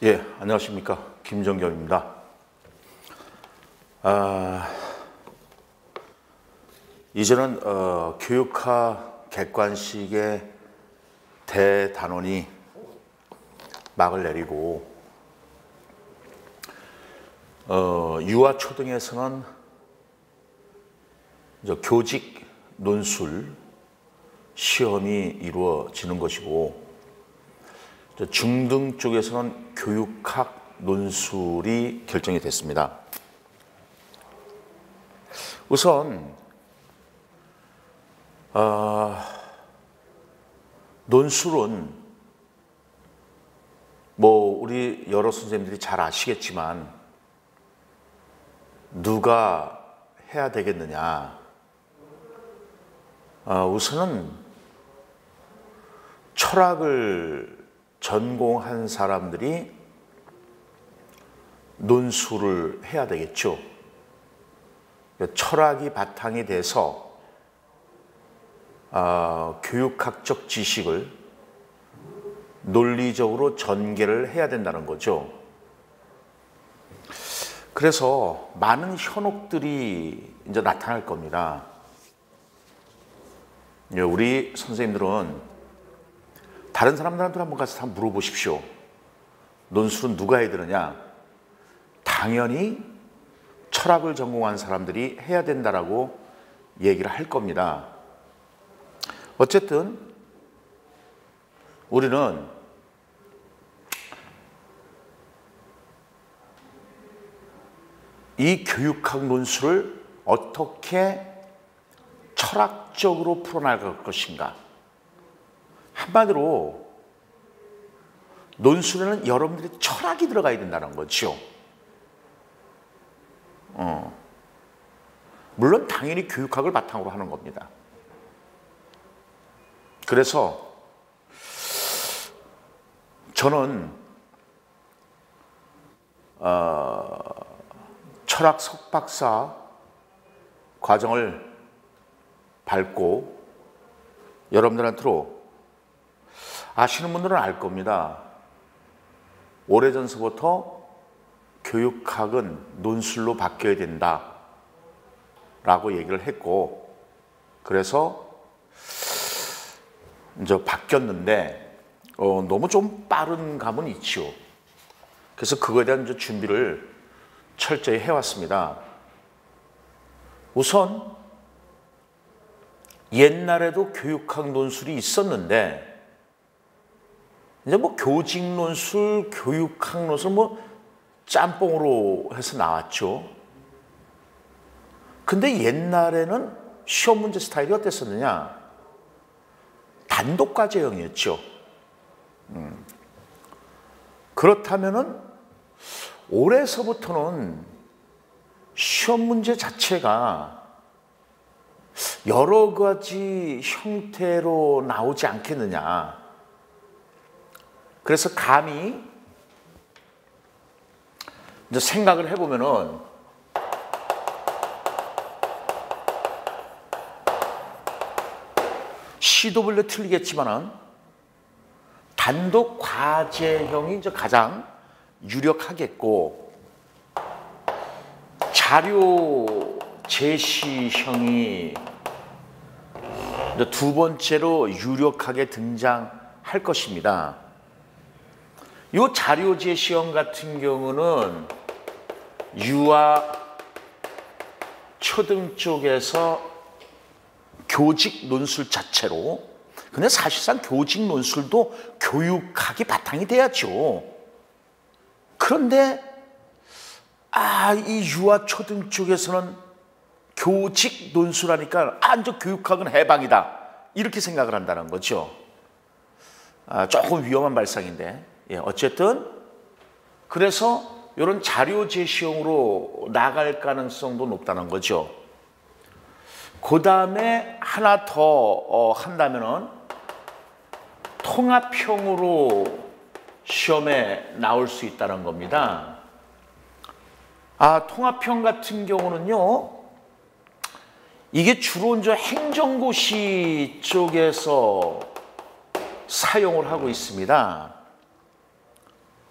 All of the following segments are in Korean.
예, 안녕하십니까. 김정겸입니다. 이제는 교육화 객관식의 대단원이 막을 내리고 유아 초등에서는 교직 논술 시험이 이루어지는 것이고 중등 쪽에서는 교육학 논술이 결정이 됐습니다. 우선 논술은 우리 여러 선생님들이 잘 아시겠지만 누가 해야 되겠느냐. 우선은 철학을 전공한 사람들이 논술을 해야 되겠죠. 철학이 바탕이 돼서 교육학적 지식을 논리적으로 전개를 해야 된다는 거죠. 그래서 많은 현혹들이 이제 나타날 겁니다. 우리 선생님들은 다른 사람들한테 한번 가서 다 물어보십시오. 논술은 누가 해야 되느냐? 당연히 철학을 전공한 사람들이 해야 된다라고 얘기를 할 겁니다. 어쨌든 우리는 이 교육학 논술을 어떻게 철학적으로 풀어나갈 것인가. 한마디로 논술에는 여러분들이 철학이 들어가야 된다는 거죠. 물론 당연히 교육학을 바탕으로 하는 겁니다. 그래서 저는 철학 석박사 과정을 밟고 여러분들한테로 아시는 분들은 알 겁니다. 오래전서부터 교육학은 논술로 바뀌어야 된다 라고 얘기를 했고, 그래서 이제 바뀌었는데 너무 좀 빠른 감은 있죠. 그래서 그거에 대한 이제 준비를 철저히 해왔습니다. 우선 옛날에도 교육학 논술이 있었는데 이제 교직 논술, 교육학 논술 짬뽕으로 해서 나왔죠. 근데 옛날에는 시험 문제 스타일이 어땠었느냐? 단독과제형이었죠. 그렇다면은 올해서부터는 시험 문제 자체가 여러 가지 형태로 나오지 않겠느냐. 그래서 감히 이제 생각을 해보면은 시도별로 틀리겠지만은 단독 과제형이 이제 가장 유력하겠고, 자료 제시형이 이제 두 번째로 유력하게 등장할 것입니다. 이 자료 제시형 같은 경우는 유아 초등 쪽에서 교직 논술 자체로, 근데 사실상 교직 논술도 교육학이 바탕이 돼야죠. 그런데 이 유아 초등 쪽에서는 교직 논술하니까 이제 교육학은 해방이다 이렇게 생각을 한다는 거죠. 조금 위험한 발상인데, 어쨌든 그래서 이런 자료 제시형으로 나갈 가능성도 높다는 거죠. 그 다음에 하나 더 한다면은 통합형으로 시험에 나올 수 있다는 겁니다. 통합형 같은 경우는요, 이게 주로 이제 행정고시 쪽에서 사용을 하고 있습니다.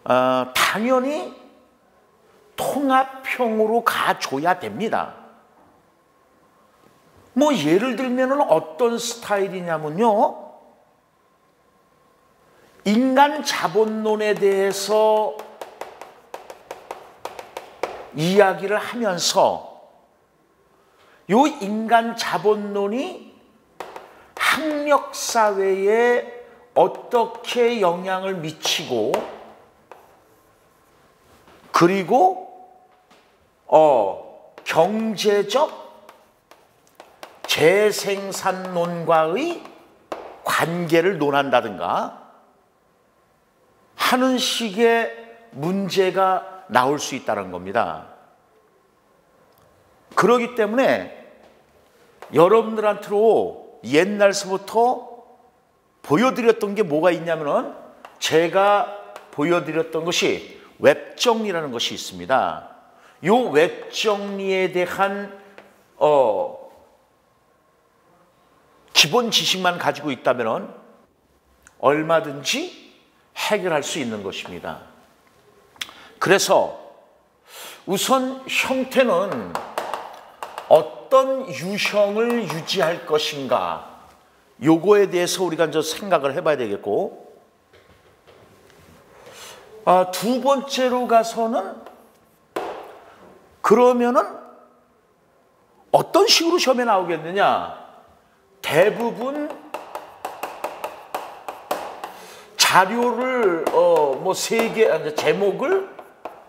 당연히 통합형으로 가줘야 됩니다. 뭐 예를 들면 어떤 스타일이냐면요, 인간 자본론에 대해서 이야기를 하면서 이 인간 자본론이 학력사회에 어떻게 영향을 미치고, 그리고 경제적 재생산론과의 관계를 논한다든가 하는 식의 문제가 나올 수 있다는 겁니다. 그렇기 때문에 여러분들한테로 옛날서부터 보여드렸던 게 뭐가 있냐면은, 제가 보여드렸던 것이 웹정리라는 것이 있습니다. 이 웹정리에 대한 기본 지식만 가지고 있다면 얼마든지 해결할 수 있는 것입니다. 그래서 우선 형태는 어떤 유형을 유지할 것인가, 요거에 대해서 우리가 이제 생각을 해봐야 되겠고, 두 번째로 가서는 그러면은 어떤 식으로 시험에 나오겠느냐. 대부분 자료를 뭐 3개, 제목을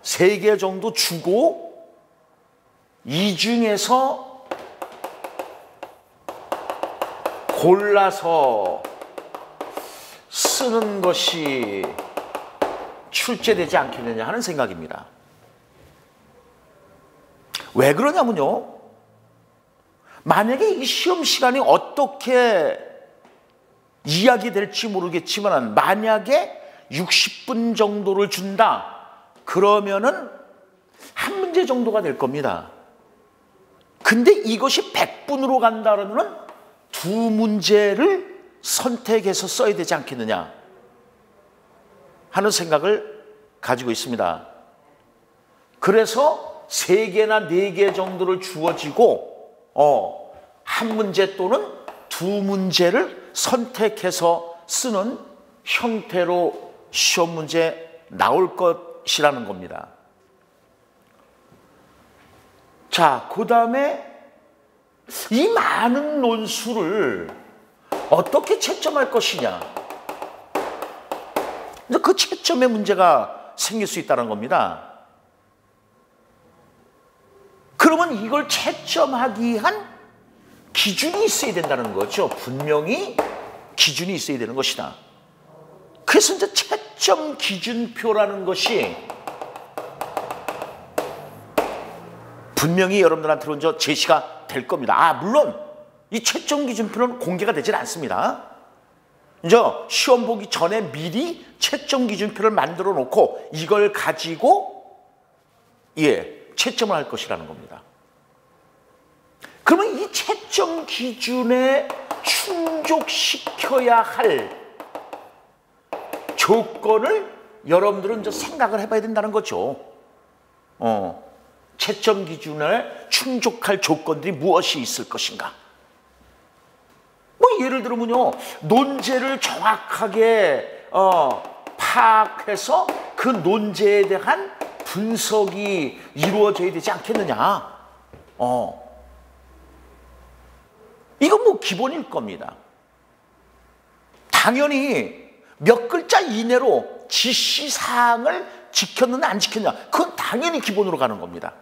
3개 정도 주고 이 중에서 골라서 쓰는 것이 출제되지 않겠느냐 하는 생각입니다. 왜 그러냐면요, 만약에 이 시험 시간이 어떻게 이야기될지 모르겠지만 만약에 60분 정도를 준다 그러면은 한 문제 정도가 될 겁니다. 근데 이것이 100분으로 간다 그러면은 2문제를 선택해서 써야 되지 않겠느냐 하는 생각을 가지고 있습니다. 그래서 3개나 4개 정도를 주어지고 한 문제 또는 2문제를 선택해서 쓰는 형태로 시험 문제 나올 것이라는 겁니다. 자, 그 다음에 이 많은 논술을 어떻게 채점할 것이냐. 그 채점에 문제가 생길 수 있다는 겁니다. 그러면 이걸 채점하기 위한 기준이 있어야 된다는 거죠. 분명히 기준이 있어야 되는 것이다. 그래서 이제 채점 기준표라는 것이 분명히 여러분들한테는 이제 제시가 될 겁니다. 물론 이 채점 기준표는 공개가 되질 않습니다. 이제 시험 보기 전에 미리 채점 기준표를 만들어 놓고 이걸 가지고 채점을 할 것이라는 겁니다. 그러면 이 채점 기준에 충족시켜야 할 조건을 여러분들은 이제 생각을 해봐야 된다는 거죠. 채점 기준에 충족할 조건들이 무엇이 있을 것인가. 뭐 예를 들면요, 논제를 정확하게 파악해서 그 논제에 대한 분석이 이루어져야 되지 않겠느냐. 이건 뭐 기본일 겁니다. 당연히 몇 글자 이내로 지시사항을 지켰느냐 안 지켰느냐, 그건 당연히 기본으로 가는 겁니다.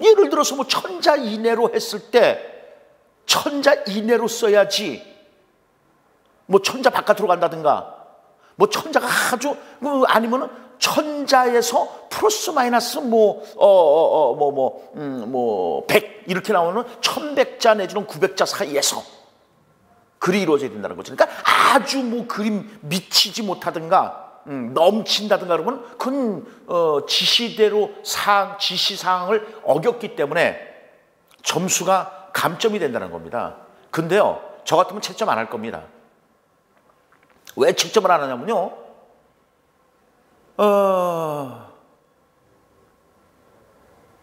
예를 들어서 뭐 1000자 이내로 했을 때 1000자 이내로 써야지, 뭐 1000자 바깥으로 간다든가, 뭐 1000자가 아주 아니면은 1000자에서 플러스 마이너스 100 이렇게 나오는 1100자 내지는 900자 사이에서 글이 이루어져야 된다는 거죠. 그러니까 아주 뭐 그림 미치지 못하든가 넘친다든가 그러면 그건 지시대로 지시사항을 어겼기 때문에 점수가 감점이 된다는 겁니다. 근데요, 저 같으면 채점 안 할 겁니다. 왜 채점을 안 하냐면요,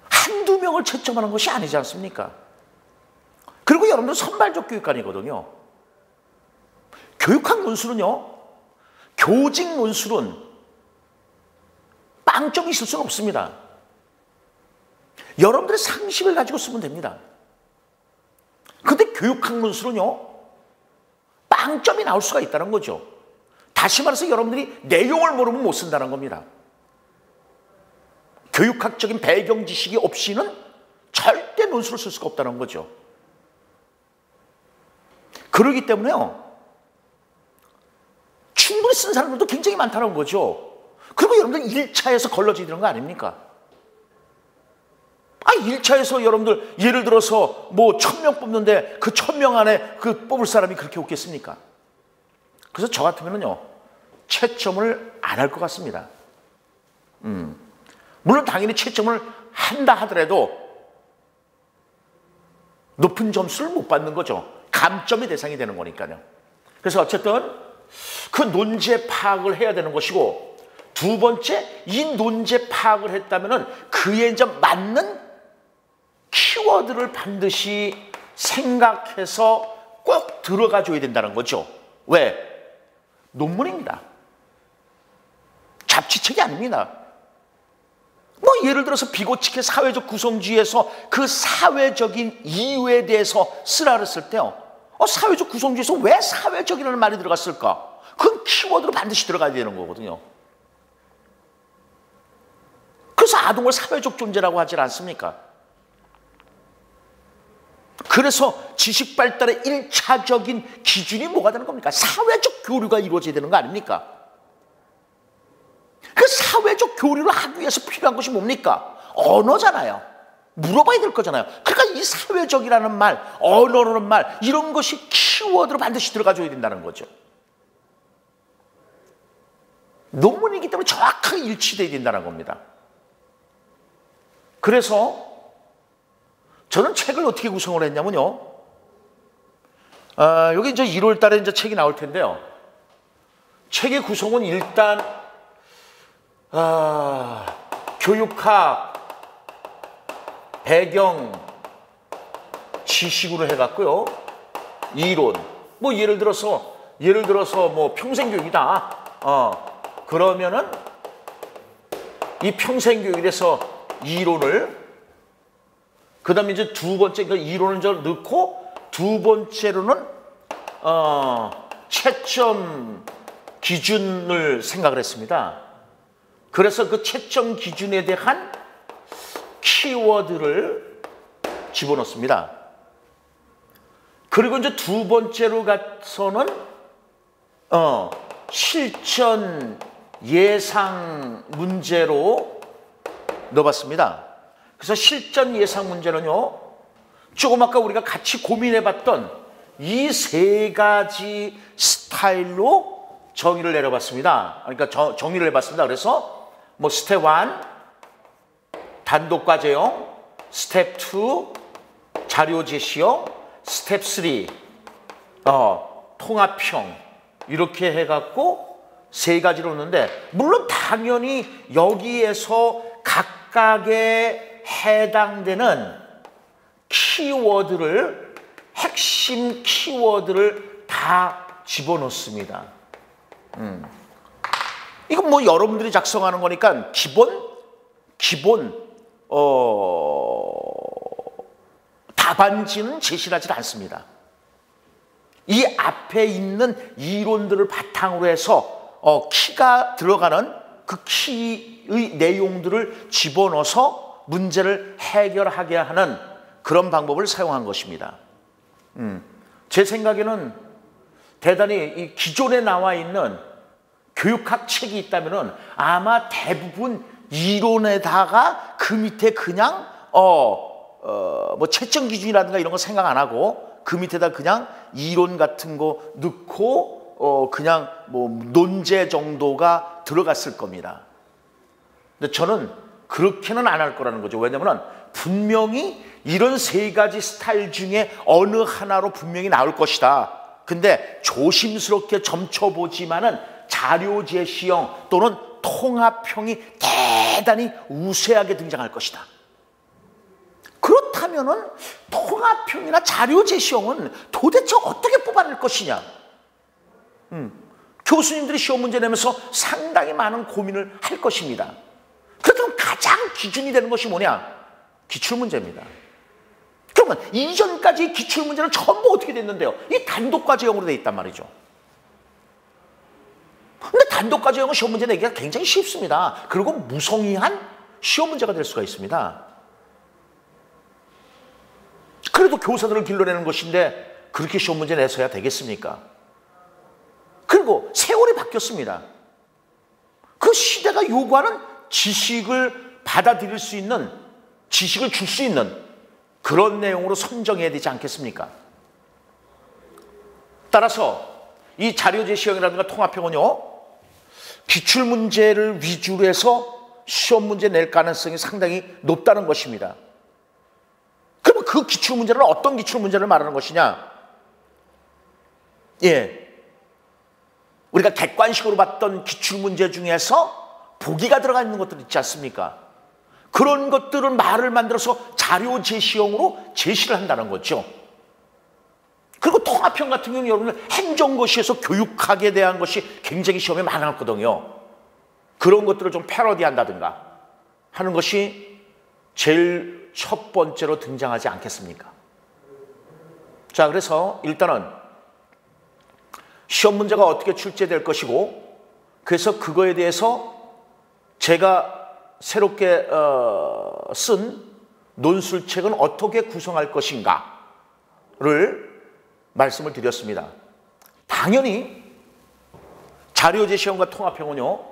한두 명을 채점하는 것이 아니지 않습니까? 그리고 여러분들 선발적 교육관이거든요. 교육학 논술은요, 교직 논술은 빵점이 있을 수는 없습니다. 여러분들의 상식을 가지고 쓰면 됩니다. 근데 교육학 논술은요, 빵점이 나올 수가 있다는 거죠. 다시 말해서 여러분들이 내용을 모르면 못 쓴다는 겁니다. 교육학적인 배경 지식이 없이는 절대 논술을 쓸 수가 없다는 거죠. 그러기 때문에요, 충분히 쓴 사람들도 굉장히 많다는 거죠. 그리고 여러분들 1차에서 걸러지게 되는 거 아닙니까? 1차에서 여러분들 예를 들어서 뭐 1000명 뽑는데 그 1000명 안에 그 뽑을 사람이 그렇게 없겠습니까? 그래서 저 같으면요, 채점을 안 할 것 같습니다. 물론 당연히 채점을 한다 하더라도 높은 점수를 못 받는 거죠. 감점의 대상이 되는 거니까요. 그래서 어쨌든 그 논제 파악을 해야 되는 것이고, 두 번째, 이 논제 파악을 했다면은 그에 이제 맞는 키워드를 반드시 생각해서 꼭 들어가 줘야 된다는 거죠. 왜? 논문입니다. 잡지책이 아닙니다. 뭐 예를 들어서 비고치케 사회적 구성주의에서 그 사회적인 이유에 대해서 쓰라 그랬을 때요, 사회적 구성주의에서 왜 사회적이라는 말이 들어갔을까? 그건 키워드로 반드시 들어가야 되는 거거든요. 그래서 아동을 사회적 존재라고 하지 않습니까? 그래서 지식 발달의 1차적인 기준이 뭐가 되는 겁니까? 사회적 교류가 이루어져야 되는 거 아닙니까? 그 사회적 교류를 하기 위해서 필요한 것이 뭡니까? 언어잖아요. 물어봐야 될 거잖아요. 그러니까 이 사회적이라는 말, 언어라는 말, 이런 것이 키워드로 반드시 들어가줘야 된다는 거죠. 논문이기 때문에 정확하게 일치돼야 된다는 겁니다. 그래서 저는 책을 어떻게 구성을 했냐면요, 여기 이제 1월 달에 이제 책이 나올 텐데요, 책의 구성은 일단 교육학 배경 지식으로 해갖고요, 이론, 뭐 예를 들어서 뭐 평생교육이다. 그러면은 이 평생교육에서 이론을, 그 다음에 이제 두 번째, 그 이론을 좀 넣고, 두 번째로는, 채점 기준을 생각을 했습니다. 그래서 그 채점 기준에 대한 키워드를 집어넣습니다. 그리고 이제 두 번째로 가서는, 실전 예상 문제로 넣어봤습니다. 그래서 실전 예상 문제는요, 조금 아까 우리가 같이 고민해봤던 이 세 가지 스타일로 정의를 내려봤습니다. 그러니까 정의를 해봤습니다. 그래서 뭐 스텝 1, 단독과제형, 스텝 2, 자료 제시형, 스텝 3, 통합형, 이렇게 해갖고 세 가지로 넣는데, 물론 당연히 여기에서 각각의 해당되는 키워드를, 핵심 키워드를 다 집어넣습니다. 이건 뭐 여러분들이 작성하는 거니까 기본 답안지는 제시를 하지 않습니다. 이 앞에 있는 이론들을 바탕으로 해서 키가 들어가는 그 키의 내용들을 집어넣어서 문제를 해결하게 하는 그런 방법을 사용한 것입니다. 제 생각에는 대단히 이 기존에 나와 있는 교육학 책이 있다면은 아마 대부분 이론에다가 그 밑에 그냥 뭐 채점 기준이라든가 이런 거 생각 안 하고 그 밑에다 그냥 이론 같은 거 넣고 그냥 뭐 논제 정도가 들어갔을 겁니다. 근데 저는 그렇게는 안 할 거라는 거죠. 왜냐하면 분명히 이런 세 가지 스타일 중에 어느 하나로 분명히 나올 것이다. 근데 조심스럽게 점쳐보지만은 자료 제시형 또는 통합형이 대단히 우세하게 등장할 것이다. 그렇다면은 통합형이나 자료 제시형은 도대체 어떻게 뽑아낼 것이냐? 교수님들이 시험 문제 내면서 상당히 많은 고민을 할 것입니다. 그렇다면 가장 기준이 되는 것이 뭐냐? 기출문제입니다. 그러면 이전까지 기출문제는 전부 어떻게 됐는데요? 이 단독과제형으로 되어 있단 말이죠. 근데 단독과제형은 시험 문제 내기가 굉장히 쉽습니다. 그리고 무성의한 시험 문제가 될 수가 있습니다. 그래도 교사들을 길러내는 것인데 그렇게 시험 문제 내서야 되겠습니까? 그리고 세월이 바뀌었습니다. 그 시대가 요구하는 지식을 받아들일 수 있는, 지식을 줄 수 있는 그런 내용으로 선정해야 되지 않겠습니까? 따라서 이 자료제시형이라든가 통합형은요, 기출문제를 위주로 해서 시험 문제 낼 가능성이 상당히 높다는 것입니다. 그러면 그 기출문제는 어떤 기출문제를 말하는 것이냐? 우리가 객관식으로 봤던 기출문제 중에서 보기가 들어가 있는 것들 있지 않습니까? 그런 것들을 말을 만들어서 자료 제시형으로 제시를 한다는 거죠. 그리고 통합형 같은 경우는 여러분들 행정고시에서 교육학에 대한 것이 굉장히 시험에 많았거든요. 그런 것들을 좀 패러디한다든가 하는 것이 제일 첫 번째로 등장하지 않겠습니까? 자, 그래서 일단은 시험 문제가 어떻게 출제될 것이고, 그래서 그거에 대해서 제가 새롭게 쓴 논술책은 어떻게 구성할 것인가를 말씀을 드렸습니다. 당연히 자료제시형과 통합형은요,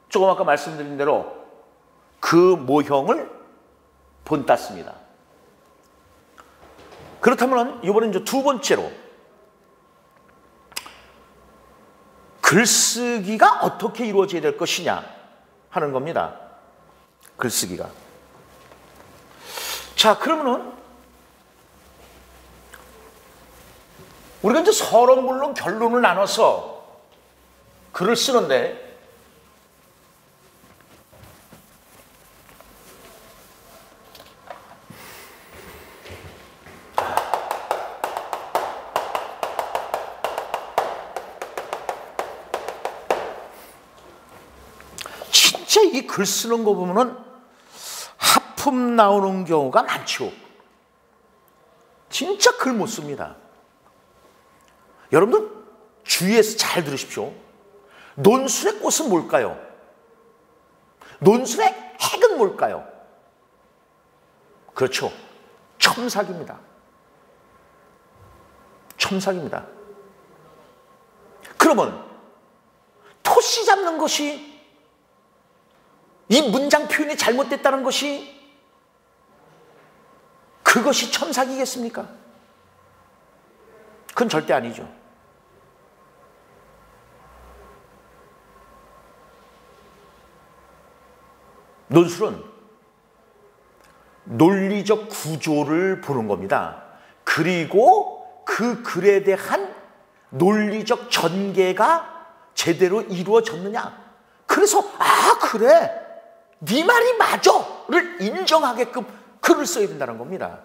조금 아까 말씀드린 대로 그 모형을 본땄습니다. 그렇다면 이번엔 이제 두 번째로 글쓰기가 어떻게 이루어져야 될 것이냐 하는 겁니다. 글쓰기가. 자, 그러면은 우리가 이제 서론, 물론 결론을 나눠서 글을 쓰는데, 진짜 이 글 쓰는 거 보면은 하품 나오는 경우가 많죠. 진짜 글 못 씁니다. 여러분들 주의해서 잘 들으십시오. 논술의 꽃은 뭘까요? 논술의 핵은 뭘까요? 그렇죠. 첨삭입니다. 첨삭입니다. 그러면 토시 잡는 것이, 이 문장 표현이 잘못됐다는 것이, 그것이 첨삭이겠습니까? 그건 절대 아니죠. 논술은 논리적 구조를 보는 겁니다. 그리고 그 글에 대한 논리적 전개가 제대로 이루어졌느냐. 그래서 그래, 네 말이 맞아를 인정하게끔 글을 써야 된다는 겁니다.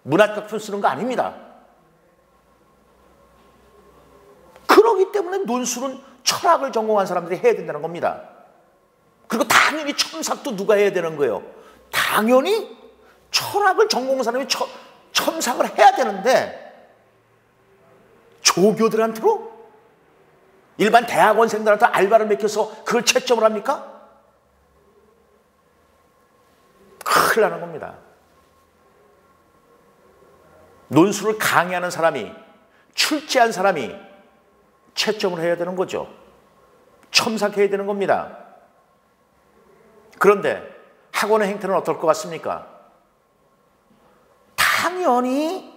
문학적 표현 쓰는 거 아닙니다. 그렇기 때문에 논술은 철학을 전공한 사람들이 해야 된다는 겁니다. 그리고 당연히 첨삭도 누가 해야 되는 거예요? 당연히 철학을 전공한 사람이 첨삭을 해야 되는데, 조교들한테로, 일반 대학원생들한테 알바를 맡겨서 그걸 채점을 합니까? 큰일 나는 겁니다. 논술을 강의하는 사람이, 출제한 사람이 채점을 해야 되는 거죠. 첨삭해야 되는 겁니다. 그런데 학원의 행태는 어떨 것 같습니까? 당연히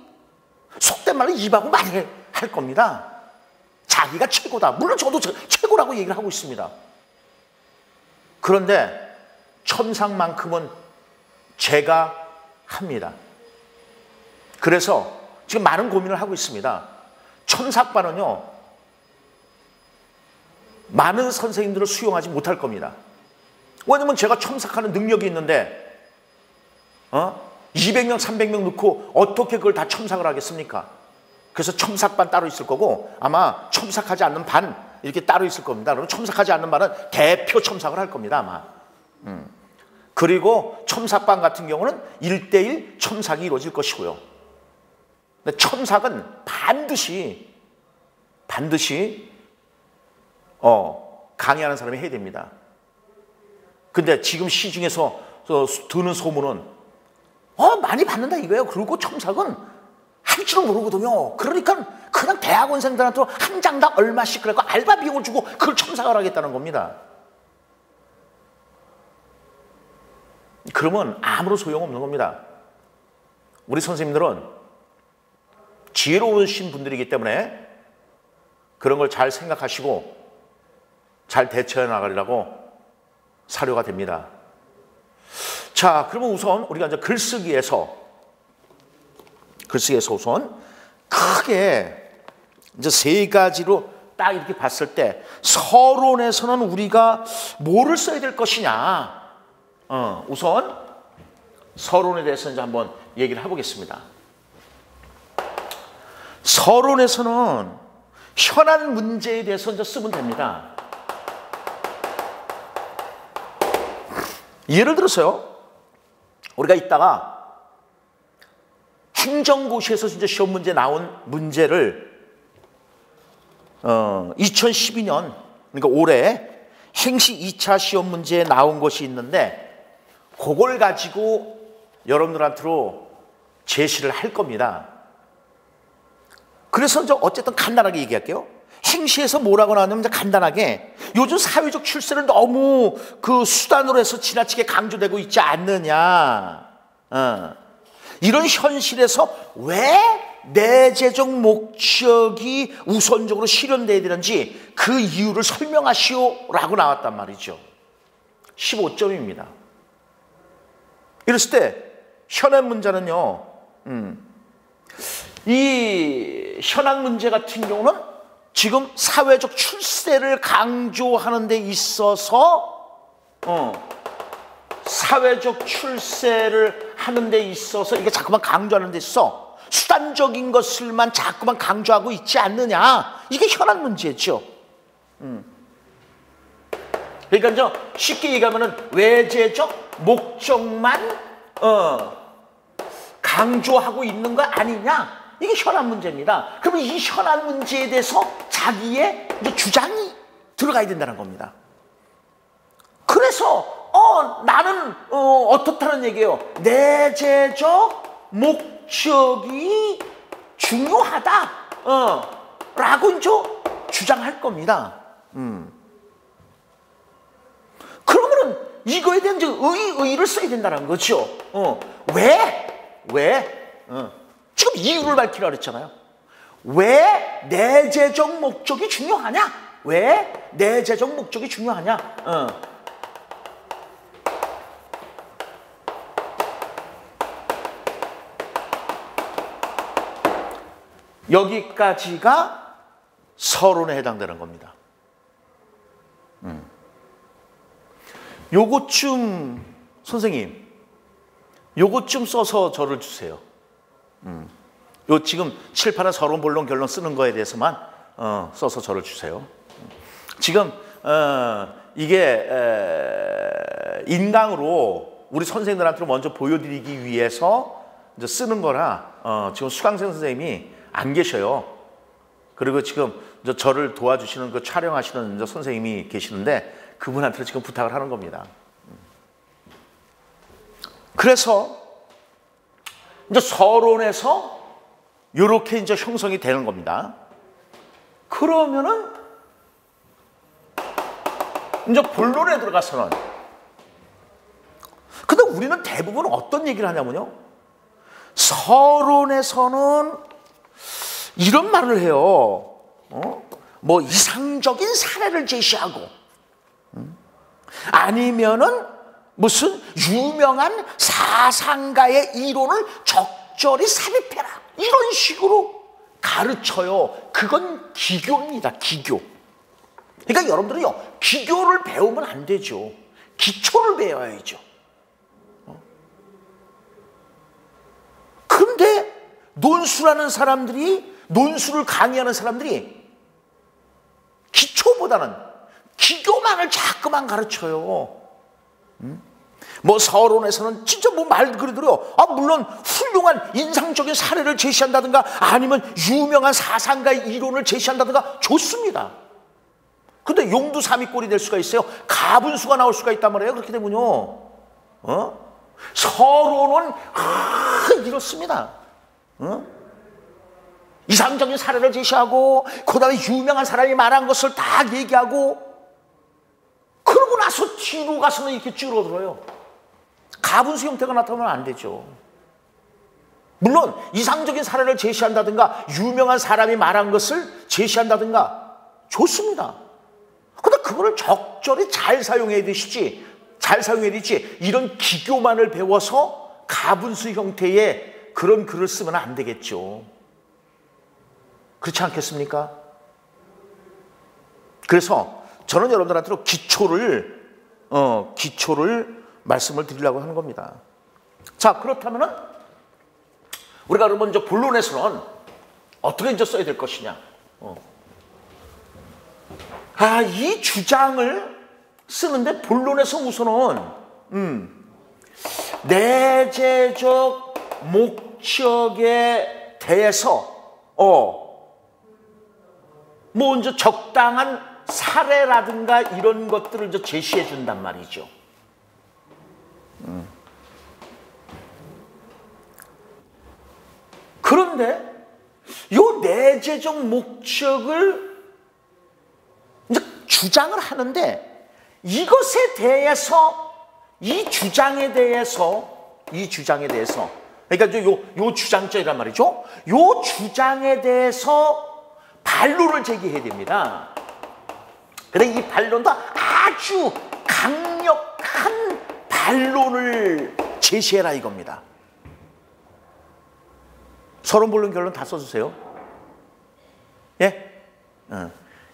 속된 말로 입하고 많이 할 겁니다. 자기가 최고다. 물론 저도 최고라고 얘기를 하고 있습니다. 그런데 첨삭만큼은 제가 합니다. 그래서 지금 많은 고민을 하고 있습니다. 첨삭반은요, 많은 선생님들을 수용하지 못할 겁니다. 왜냐면 제가 첨삭하는 능력이 있는데 200명, 300명 넣고 어떻게 그걸 다 첨삭을 하겠습니까? 그래서 첨삭반 따로 있을 거고 아마 첨삭하지 않는 반 이렇게 따로 있을 겁니다. 그러면 첨삭하지 않는 반은 대표 첨삭을 할 겁니다, 아마. 그리고 첨삭반 같은 경우는 1:1 첨삭이 이루어질 것이고요. 근데 첨삭은 반드시 강의하는 사람이 해야 됩니다. 근데 지금 시중에서 드는 소문은 많이 받는다 이거예요. 그리고 첨삭은 할 줄은 모르거든요. 그러니까 그냥 대학원생들한테 한 장당 얼마씩 그래서 알바 비용을 주고 그걸 첨삭을 하겠다는 겁니다. 그러면 아무런 소용없는 겁니다. 우리 선생님들은 지혜로우신 분들이기 때문에 그런 걸 잘 생각하시고 잘 대처해 나가려고 사료가 됩니다. 자, 그러면 우선 우리가 이제 글쓰기에서 우선 크게 이제 세 가지로 딱 이렇게 봤을 때 서론에서는 우리가 뭐를 써야 될 것이냐. 우선 서론에 대해서 이제 한번 얘기를 해보겠습니다. 서론에서는 현안 문제에 대해서 이제 쓰면 됩니다. 예를 들어서요, 우리가 이따가 행정고시에서 진짜 시험 문제 나온 문제를 2012년 그러니까 올해 행시 2차 시험 문제에 나온 것이 있는데 그걸 가지고 여러분들한테로 제시를 할 겁니다. 그래서 이제 어쨌든 간단하게 얘기할게요. 행시에서 뭐라고 나왔냐면 간단하게 요즘 사회적 출세를 너무 그 수단으로 해서 지나치게 강조되고 있지 않느냐. 이런 현실에서 왜 내재적 목적이 우선적으로 실현돼야 되는지 그 이유를 설명하시오라고 나왔단 말이죠. 15점입니다. 이랬을 때 현안 문제는요. 이 현안 문제 같은 경우는 지금 사회적 출세를 강조하는 데 있어서 사회적 출세를 하는 데 있어서 이게 자꾸만 강조하는 데 있어 수단적인 것을만 자꾸만 강조하고 있지 않느냐. 이게 현안 문제죠. 그러니까 이제 쉽게 얘기하면은 외제적 목적만 강조하고 있는 거 아니냐. 이게 현안 문제입니다. 그러면 이 현안 문제에 대해서 자기의 이제 주장이 들어가야 된다는 겁니다. 그래서 나는 어떻다는 얘기예요. 내재적 목적이 중요하다 라고 이제 주장할 겁니다. 그러면은 이거에 대한 이제 의의를 써야 된다는 거죠. 왜? 지금 이유를 밝히라 그랬잖아요. 왜 내재적 목적이 중요하냐? 왜 내재적 목적이 중요하냐? 여기까지가 서론에 해당되는 겁니다. 요것 좀 선생님, 요것 좀 써서 저를 주세요. 요 지금 칠판에 서론, 본론, 결론 쓰는 거에 대해서만 써서 저를 주세요. 지금 이게 인강으로 우리 선생님들한테 먼저 보여드리기 위해서 이제 쓰는 거라 지금 수강생 선생님이 안 계셔요. 그리고 지금 이제 저를 도와주시는 그 촬영하시는 이제 선생님이 계시는데 그분한테 지금 부탁을 하는 겁니다. 그래서 이제 서론에서 이렇게 이제 형성이 되는 겁니다. 그러면은 이제 본론에 들어가서는 근데 우리는 대부분 어떤 얘기를 하냐면요. 서론에서는 이런 말을 해요. 뭐 이상적인 사례를 제시하고 아니면은 무슨 유명한 사상가의 이론을 적절히 삽입해라. 이런 식으로 가르쳐요. 그건 기교입니다. 기교. 그러니까 여러분들이요, 기교를 배우면 안 되죠. 기초를 배워야죠. 그런데 논술하는 사람들이, 논술을 강의하는 사람들이 기초보다는 기교만을 자꾸만 가르쳐요. 뭐 서론에서는 진짜 뭐 말 그대로요. 물론 훌륭한 인상적인 사례를 제시한다든가 아니면 유명한 사상가의 이론을 제시한다든가 좋습니다. 근데 용두삼이꼴이 될 수가 있어요. 가분수가 나올 수가 있단 말이에요. 그렇게 되면요, 서론은 이렇습니다. 이상적인 사례를 제시하고 그 다음에 유명한 사람이 말한 것을 다 얘기하고 그러고 나서 뒤로 가서는 이렇게 줄어들어요. 가분수 형태가 나타나면 안 되죠. 물론 이상적인 사례를 제시한다든가 유명한 사람이 말한 것을 제시한다든가 좋습니다. 그런데 그거를 적절히 잘 사용해야 되시지, 이런 기교만을 배워서 가분수 형태의 그런 글을 쓰면 안 되겠죠. 그렇지 않겠습니까? 그래서 저는 여러분들한테로 기초를 말씀을 드리려고 하는 겁니다. 자, 그렇다면은 우리가 그러면 이제 본론에서는 어떻게 이제 써야 될 것이냐? 이 주장을 쓰는데 본론에서 우선은 내재적 목적에 대해서 뭐 이제 적당한 사례라든가 이런 것들을 이제 제시해 준단 말이죠. 그런데 요 내재적 목적을 이제 주장을 하는데 이것에 대해서 이 주장에 대해서 그러니까 이제 요 주장자이란 말이죠. 요 주장에 대해서 반론을 제기해야 됩니다. 근데 이 반론도 아주 강력한 반론을 제시해라 이겁니다. 서론, 본론, 결론 다 써주세요. 예?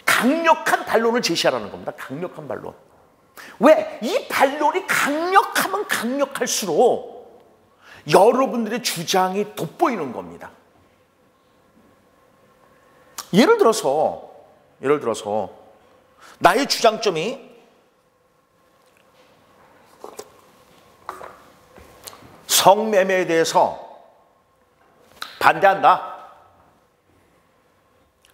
강력한 반론을 제시하라는 겁니다. 강력한 반론. 왜? 이 반론이 강력하면 강력할수록 여러분들의 주장이 돋보이는 겁니다. 예를 들어서 나의 주장점이 성매매에 대해서 반대한다.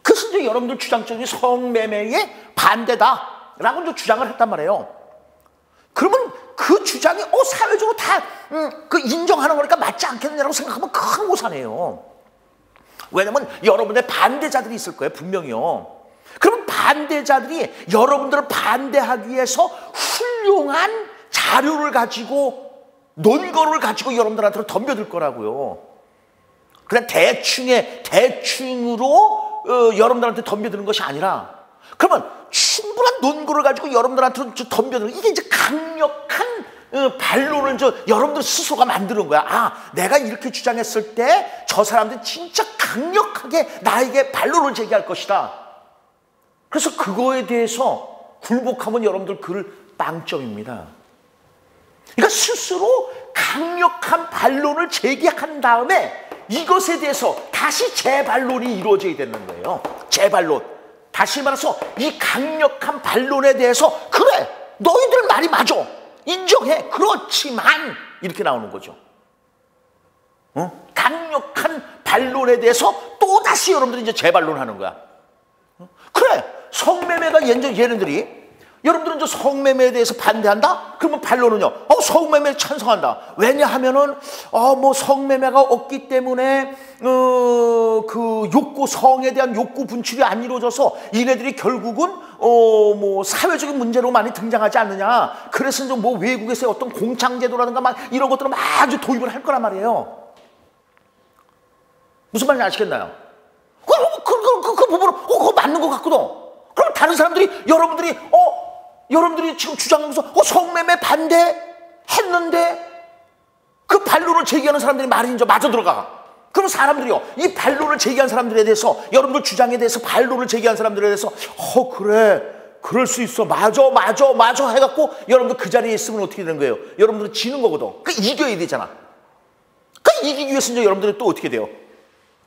그래서 이제 여러분들 주장점이 성매매에 반대다라고 이제 주장을 했단 말이에요. 그러면 그 주장이 사회적으로 다 그 인정하는 거니까 맞지 않겠느냐고 생각하면 큰 오산이에요. 왜냐면 여러분의 반대자들이 있을 거예요, 분명히요. 그럼 반대자들이 여러분들을 반대하기 위해서 훌륭한 자료를 가지고 논거를 가지고 여러분들한테 덤벼들 거라고요. 그냥 대충으로 여러분들한테 덤벼드는 것이 아니라 그러면 충분한 논거를 가지고 여러분들한테 덤벼드는 이게 이제 강력한 반론을 여러분들 스스로가 만드는 거야. 내가 이렇게 주장했을 때 저 사람들이 진짜 강력하게 나에게 반론을 제기할 것이다. 그래서 그거에 대해서 굴복하면 여러분들 그를 빵점입니다. 그러니까 스스로 강력한 반론을 제기한 다음에 이것에 대해서 다시 재반론이 이루어져야 되는 거예요. 재반론. 다시 말해서 이 강력한 반론에 대해서 그래, 너희들 말이 맞아. 인정해. 그렇지만 이렇게 나오는 거죠. 강력한 반론에 대해서 또다시 여러분들이 이제 재반론하는 거야. 그래, 성매매가 얘네들이 여러분들은 저 성매매에 대해서 반대한다? 그러면 반론은요. 성매매 찬성한다. 왜냐하면은 뭐 성매매가 없기 때문에 그 욕구, 성에 대한 욕구 분출이 안 이루어져서 이네들이 결국은 뭐 사회적인 문제로 많이 등장하지 않느냐. 그래서 이제 뭐 외국에서의 어떤 공창제도라든가 막 이런 것들을 막 아주 도입을 할 거란 말이에요. 무슨 말인지 아시겠나요? 그 부분은 그거 맞는 것 같거든. 그럼 다른 사람들이 여러분들이 지금 주장하면서 성매매 반대했는데 그 반론을 제기하는 사람들이 말이 이제 맞아 들어가. 그럼 사람들이요, 이 반론을 제기한 사람들에 대해서, 여러분들 주장에 대해서 반론을 제기한 사람들에 대해서 그래, 그럴 수 있어. 맞아 해갖고 여러분들 그 자리에 있으면 어떻게 되는 거예요? 여러분들은 지는 거거든. 그러니까 이겨야 되잖아. 그러니까 이기기 위해서 이제 여러분들은 또 어떻게 돼요?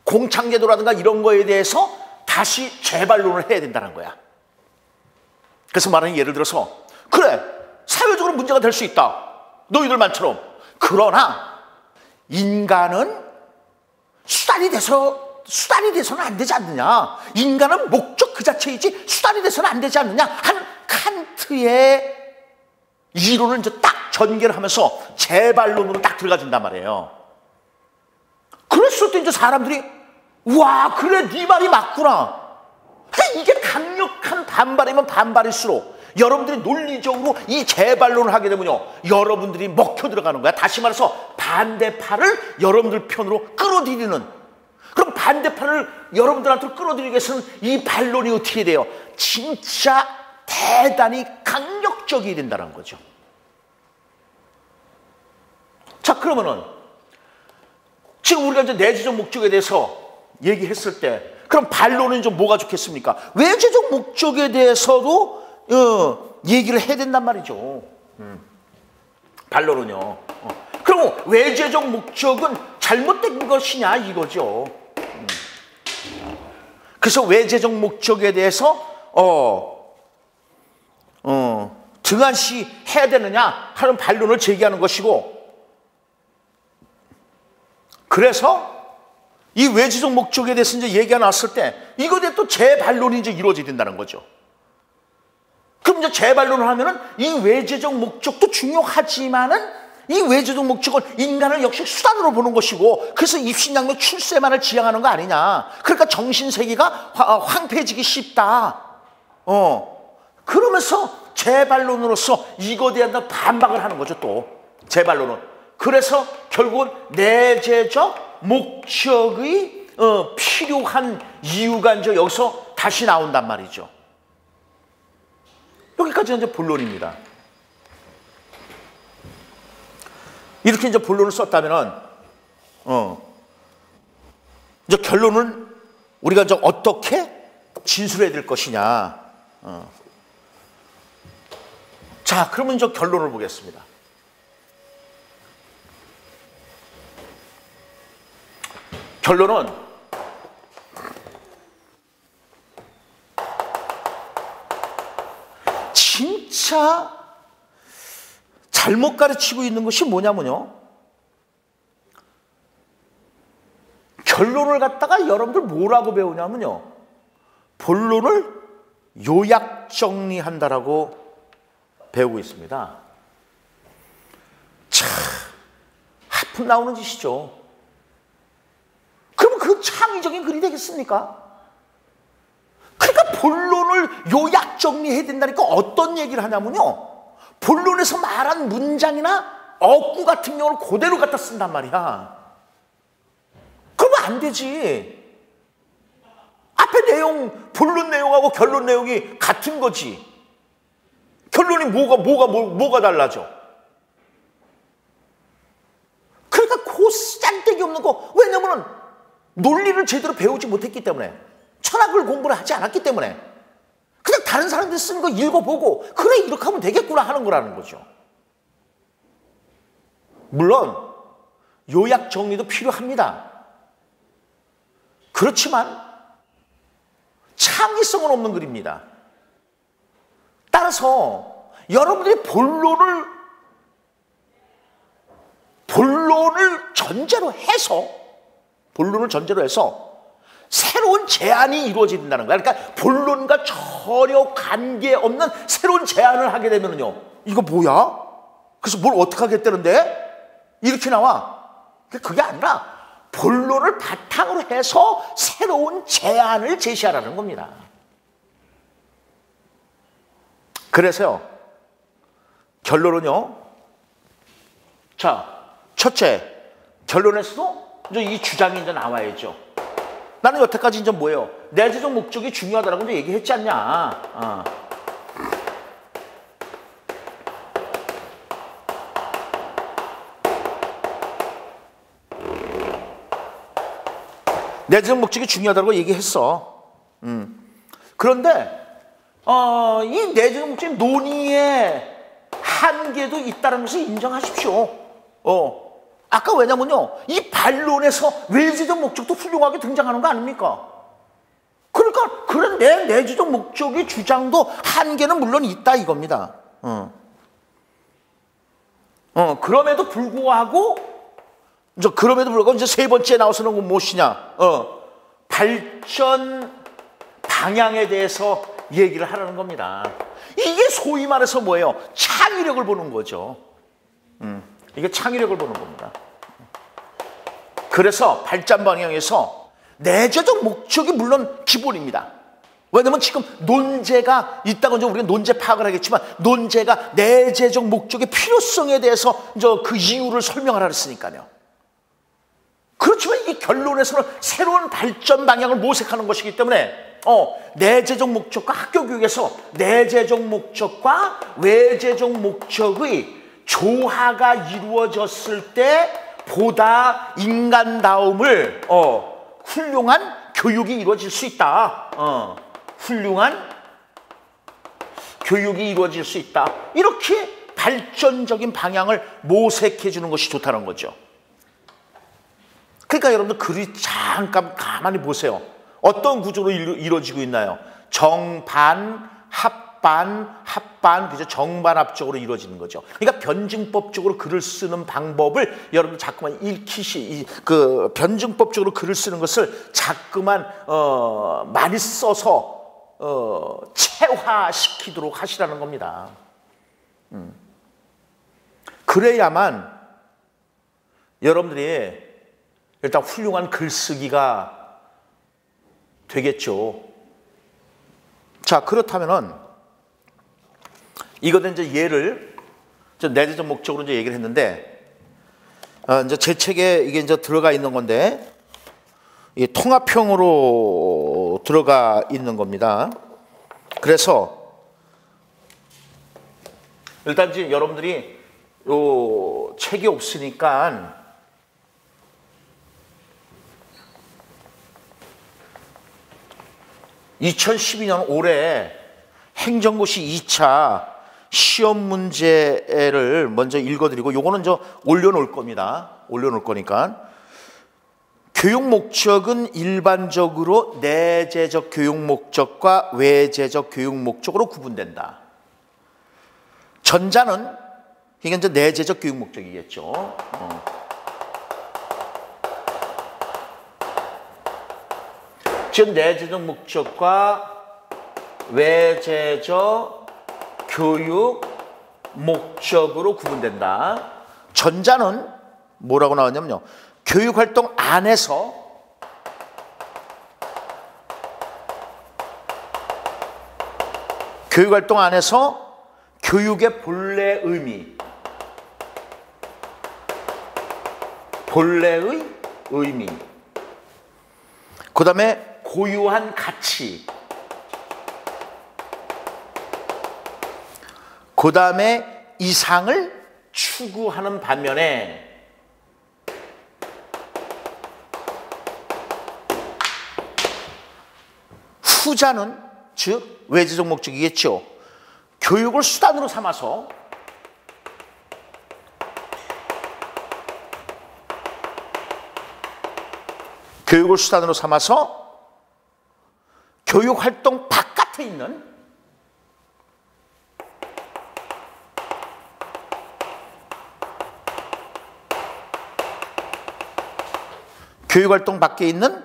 공창제도라든가 이런 거에 대해서 다시 재반론을 해야 된다는 거야. 그래서 말하는 예를 들어서 그래, 사회적으로 문제가 될 수 있다. 너희들 말처럼. 그러나 인간은 수단이 돼서는 안 되지 않느냐. 인간은 목적 그 자체이지 수단이 돼서는 안 되지 않느냐 하는 칸트의 이론을 이제 딱 전개를 하면서 재반론으로 딱 들어가 준단 말이에요. 그랬을 때 이제 사람들이 와, 그래, 네 말이 맞구나. 그러니까 이게 강력한 반발이면 반발일수록 여러분들이 논리적으로 이 재반론을 하게 되면요, 여러분들이 먹혀 들어가는 거야. 다시 말해서 반대파를 여러분들 편으로 끌어들이는. 그럼 반대파를 여러분들한테 끌어들이기 위해서는 이 반론이 어떻게 돼요? 진짜 대단히 강력적이 된다는 거죠. 자, 그러면은 지금 우리가 이제 내재적 목적에 대해서 얘기했을 때 그럼 반론은 좀 뭐가 좋겠습니까? 외재적 목적에 대해서도 얘기를 해야 된단 말이죠. 반론은요. 그럼 외재적 목적은 잘못된 것이냐 이거죠. 그래서 외재적 목적에 대해서 등한시 해야 되느냐 하는 반론을 제기하는 것이고, 그래서 이 외재적 목적에 대해서 이제 얘기가 나왔을 때 이거에 대해 또 재반론이 이제 이루어져야 된다는 거죠. 그럼 이제 재반론을 하면은 이 외재적 목적도 중요하지만은 이 외재적 목적은 인간을 역시 수단으로 보는 것이고, 그래서 입신양명 출세만을 지향하는 거 아니냐. 그러니까 정신세계가 황폐해지기 쉽다. 그러면서 재반론으로서 이거에 대한 반박을 하는 거죠, 또. 재반론은. 그래서 결국은 내재적 목적의 필요한 이유가 이제 여기서 다시 나온단 말이죠. 여기까지는 이제 본론입니다. 이렇게 이제 본론을 썼다면은, 이제 결론은 우리가 이제 어떻게 진술해야 될 것이냐. 자, 그러면 이제 결론을 보겠습니다. 결론은 진짜 잘못 가르치고 있는 것이 뭐냐면요, 결론을 갖다가 여러분들 뭐라고 배우냐면요, 본론을 요약 정리한다라고 배우고 있습니다. 참 하품 나오는 짓이죠. 그럼 그 창의적인 글이 되겠습니까? 그러니까 본론을 요약 정리해야 된다니까 어떤 얘기를 하냐면요, 본론에서 말한 문장이나 어구 같은 경우를 그대로 갖다 쓴단 말이야. 그러면 안 되지. 앞에 내용, 본론 내용하고 결론 내용이 같은 거지. 결론이 뭐가 달라져? 그러니까 그 짠데기 없는 거. 왜냐면은 논리를 제대로 배우지 못했기 때문에, 철학을 공부를 하지 않았기 때문에 그냥 다른 사람들이 쓰는 거 읽어보고 그래, 이렇게 하면 되겠구나 하는 거라는 거죠. 물론 요약 정리도 필요합니다. 그렇지만 창의성은 없는 글입니다. 따라서 여러분들이 본론을 전제로 해서 새로운 제안이 이루어진다는 거야. 그러니까 본론과 전혀 관계없는 새로운 제안을 하게 되면요, 이거 뭐야? 그래서 뭘 어떻게 하겠다는데? 이렇게 나와. 그게 아니라 본론을 바탕으로 해서 새로운 제안을 제시하라는 겁니다. 그래서요, 결론은요, 자, 첫째, 결론에서도 이제 이 주장이 이제 나와야죠. 나는 여태까지 이제 뭐예요? 내재적 목적이 중요하다라고 이제 얘기했지 않냐. 내재적 목적이 중요하다고 얘기했어. 그런데 이 내재적 목적의 논의의 한계도 있다는 것을 인정하십시오. 아까 왜냐면요, 이 반론에서 외재적 목적도 훌륭하게 등장하는 거 아닙니까? 그러니까 그런 내 내재적 목적의 주장도 한계는 물론 있다 이겁니다. 그럼에도 불구하고 이제 세 번째 나와서는 무엇이냐? 발전 방향에 대해서 얘기를 하라는 겁니다. 이게 소위 말해서 뭐예요? 창의력을 보는 거죠. 이게 창의력을 보는 겁니다. 그래서 발전 방향에서 내재적 목적이 물론 기본입니다. 왜냐하면 지금 논제가 있다고 우리가 논제 파악을 하겠지만, 논제가 내재적 목적의 필요성에 대해서 그 이유를 설명하라 했으니까요. 그렇지만 이 결론에서는 새로운 발전 방향을 모색하는 것이기 때문에 내재적 목적과 학교 교육에서 내재적 목적과 외재적 목적의 조화가 이루어졌을 때 보다 인간다움을 훌륭한 교육이 이루어질 수 있다. 훌륭한 교육이 이루어질 수 있다. 이렇게 발전적인 방향을 모색해 주는 것이 좋다는 거죠. 그러니까 여러분들 글이 잠깐 가만히 보세요. 어떤 구조로 이루어지고 있나요? 정반, 합반, 그죠? 정반합적으로 이루어지는 거죠. 그러니까 변증법적으로 글을 쓰는 방법을 여러분 자꾸만 그 변증법적으로 글을 쓰는 것을 자꾸만 많이 써서 체화시키도록 하시라는 겁니다. 그래야만 여러분들이 일단 훌륭한 글쓰기가 되겠죠. 자, 그렇다면은 이거는 이제 예를 내재적 목적으로 이제 얘기를 했는데, 이제 제 책에 이게 이제 들어가 있는 건데, 이 통합형으로 들어가 있는 겁니다. 그래서 일단 이제 여러분들이 요 책이 없으니까 2012년 올해 행정고시 2차 시험 문제를 먼저 읽어드리고, 요거는 저 올려놓을 겁니다. 올려놓을 거니까. 교육 목적은 일반적으로 내재적 교육 목적과 외재적 교육 목적으로 구분된다. 전자는 이게 이제 내재적 교육 목적이겠죠. 즉 내재적 목적과 외재적 교육 목적으로 구분된다. 전자는 뭐라고 나왔냐면요, 교육활동 안에서 교육의 본래의 의미, 그 다음에 고유한 가치, 그 다음에 이상을 추구하는 반면에 후자는, 즉 외재적 목적이겠죠. 교육을 수단으로 삼아서 교육활동 바깥에 있는 교육활동 밖에 있는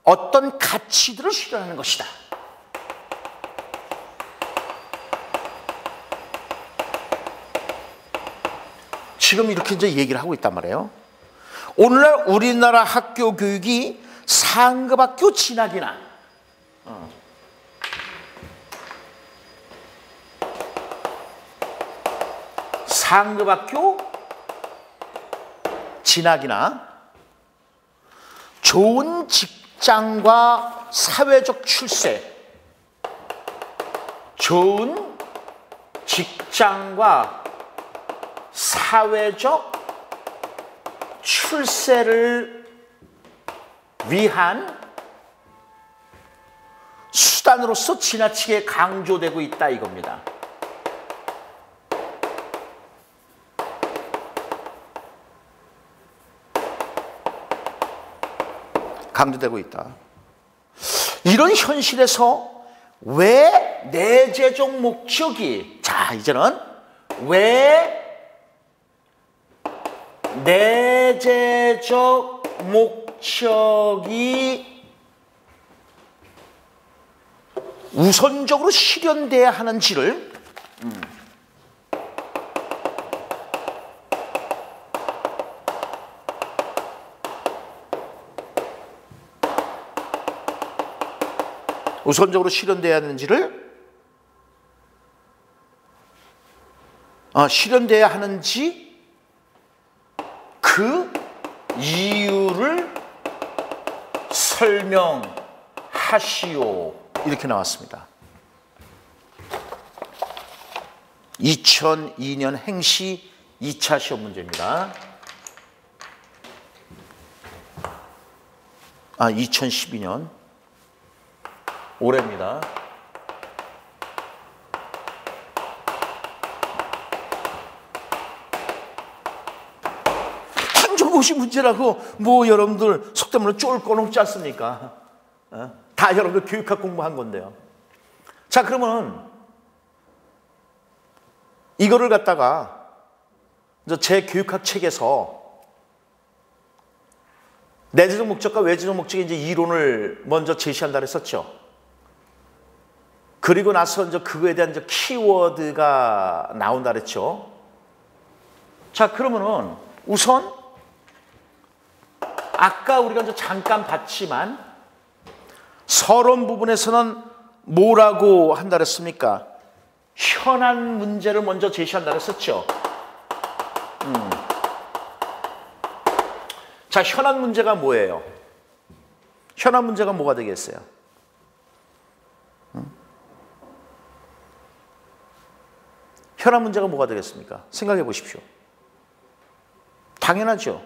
어떤 가치들을 실현하는 것이다. 지금 이렇게 이제 얘기를 하고 있단 말이에요. 오늘날 우리나라 학교 교육이 상급학교 진학이나 좋은 직장과 사회적 출세, 좋은 직장과 사회적 출세를 위한 수단 수단으로서 지나치게 강조되고 있다 이겁니다. 강조되고 있다. 이런 현실에서 왜 내재적 목적이, 자 이제는 왜 내재적 목적이 우선적으로 실현돼야 하는지를 우선적으로 실현돼야 하는지 그 이유를 설명하시오. 이렇게 나왔습니다. 2002년 행시 2차 시험 문제입니다. 2012년 올해입니다. 한정고시 문제라고 뭐 여러분들 속된 말로 쫄 거 없지 않습니까? 다 여러분들 교육학 공부한 건데요. 자, 그러면 이거를 갖다가 제 교육학 책에서 내재적 목적과 외재적 목적의 이제 이론을 먼저 제시한다 그랬었죠. 그리고 나서 이제 그거에 대한 이제 키워드가 나온다 그랬죠. 자, 그러면은 우선 아까 우리가 이제 잠깐 봤지만 서론 부분에서는 뭐라고 한다 그랬습니까? 현안 문제를 먼저 제시한다 그랬었죠. 자, 현안 문제가 뭐예요? 현안 문제가 뭐가 되겠어요? 현안 문제가 뭐가 되겠습니까? 생각해 보십시오. 당연하죠.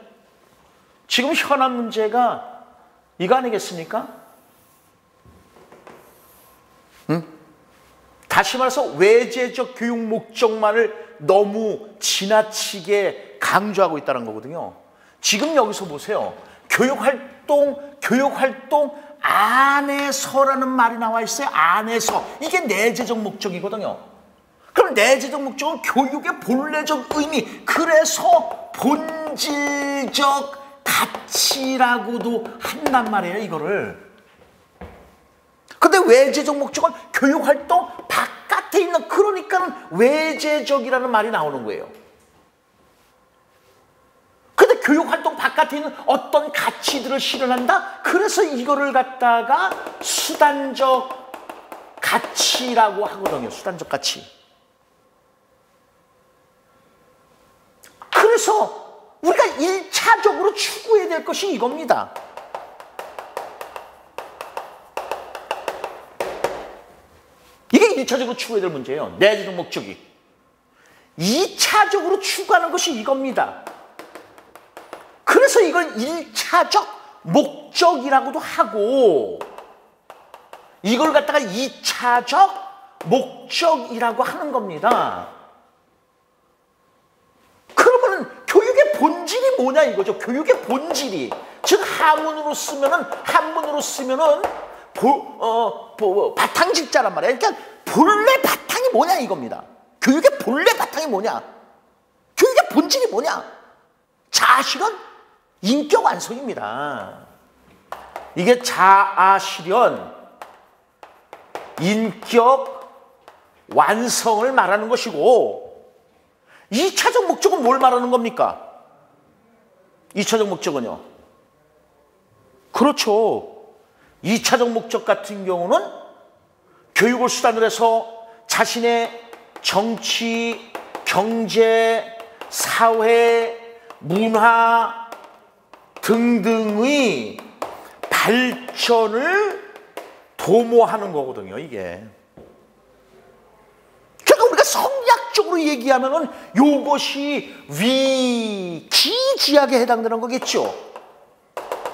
지금 현안 문제가 이거 아니겠습니까? 다시 말해서 외재적 교육 목적만을 너무 지나치게 강조하고 있다는 거거든요. 지금 여기서 보세요. 교육활동 안에서라는 말이 나와 있어요. 안에서. 이게 내재적 목적이거든요. 그럼 내재적 목적은 교육의 본래적 의미, 그래서 본질적 가치라고도 한단 말이에요, 이거를. 근데 외재적 목적은 교육활동 바깥에 있는, 그러니까는 외재적이라는 말이 나오는 거예요. 근데 교육활동 바깥에 있는 어떤 가치들을 실현한다? 그래서 이거를 갖다가 수단적 가치라고 하거든요. 수단적 가치. 그래서 우리가 1차적으로 추구해야 될 것이 이겁니다. 이게 1차적으로 추구해야 될 문제예요. 내재적 목적이. 2차적으로 추구하는 것이 이겁니다. 그래서 이걸 1차적 목적이라고도 하고 이걸 갖다가 2차적 목적이라고 하는 겁니다. 그러면 교육의 본질이 뭐냐 이거죠. 교육의 본질이. 즉 한문으로 쓰면은 바탕직자란 말이에요. 그러니까 본래 바탕이 뭐냐 이겁니다. 교육의 본래 바탕이 뭐냐? 교육의 본질이 뭐냐? 자아실현, 인격 완성입니다. 이게 자아실현, 인격 완성을 말하는 것이고 2차적 목적은 뭘 말하는 겁니까? 2차적 목적은요. 그렇죠. 2차적 목적 같은 경우는 교육을 수단으로 해서 자신의 정치, 경제, 사회, 문화 등등의 발전을 도모하는 거거든요, 이게. 그러니까 우리가 성리학적으로 얘기하면은 이것이 위기지약에 해당되는 거겠죠.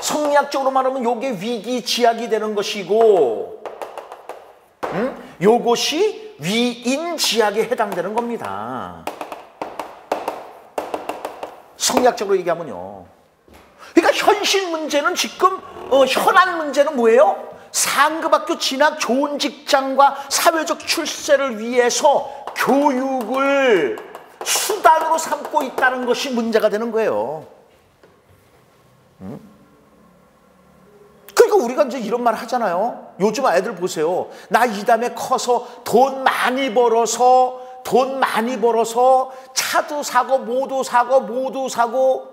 성리학적으로 말하면 이게 위기지약이 되는 것이고, 요것이 위인지약에 해당되는 겁니다. 성리학적으로 얘기하면요. 그러니까 현실 문제는 지금 현안 문제는 뭐예요? 상급학교 진학, 좋은 직장과 사회적 출세를 위해서 교육을 수단으로 삼고 있다는 것이 문제가 되는 거예요. 그러니까 우리가 이제 이런 말 하잖아요. 요즘 애들 보세요. 나 이 다음에 커서 돈 많이 벌어서 차도 사고 뭐도 사고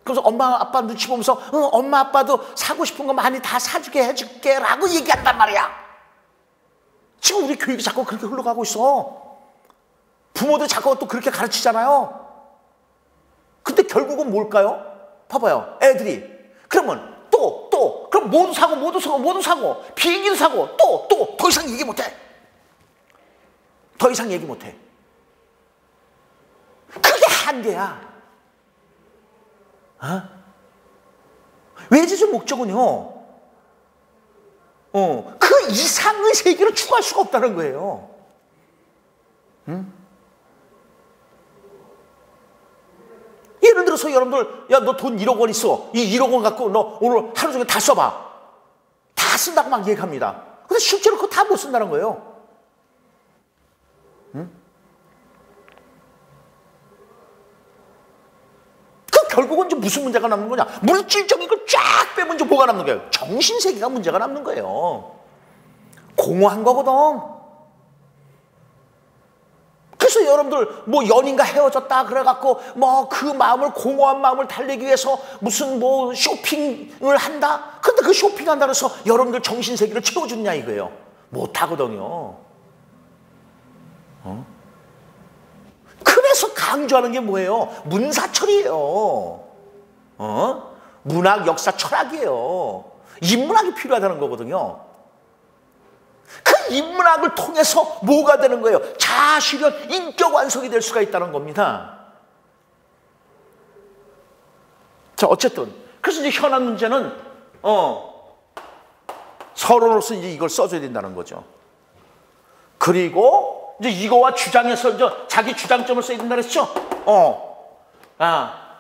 그래서 엄마 아빠 눈치 보면서 엄마 아빠도 사고 싶은 거 많이 다 사주게 해줄게 라고 얘기한단 말이야. 지금 우리 교육이 자꾸 그렇게 흘러가고 있어. 부모도 자꾸 또 그렇게 가르치잖아요. 근데 결국은 뭘까요? 봐봐요. 애들이 그러면 그럼 뭐도 사고 비행기도 사고 더 이상 얘기 못해. 그게 한계야. 외제적 목적은요, 그 이상의 세계를 추구할 수가 없다는 거예요. 예를 들어서 여러분들, 야, 너 돈 1억 원 있어. 이 1억 원 갖고 너 오늘 하루 종일 다 써봐. 다 쓴다고 막 얘기합니다. 근데 실제로 그거 다 못 쓴다는 거예요. 결국은 이제 무슨 문제가 남는 거냐? 물질적인 걸 쫙 빼면 이제 뭐가 남는 거예요? 정신세계가 문제가 남는 거예요. 공허한 거거든. 그래서 여러분들 뭐 연인과 헤어졌다 그래갖고 뭐 그 마음을, 공허한 마음을 달래기 위해서 무슨 뭐 쇼핑을 한다? 근데 그 쇼핑한다 그래서 여러분들 정신세계를 채워주느냐 이거예요. 못하거든요. 그래서 강조하는 게 뭐예요? 문사철이에요. 문학, 역사, 철학이에요. 인문학이 필요하다는 거거든요. 그 인문학을 통해서 뭐가 되는 거예요? 자아실현, 인격 완성이 될 수가 있다는 겁니다. 자, 어쨌든 그래서 이제 현안 문제는 서론으로서 이제 이걸 써줘야 된다는 거죠. 그리고 이제 이거와 주장에서 이제 자기 주장점을 써야 된다 그랬죠?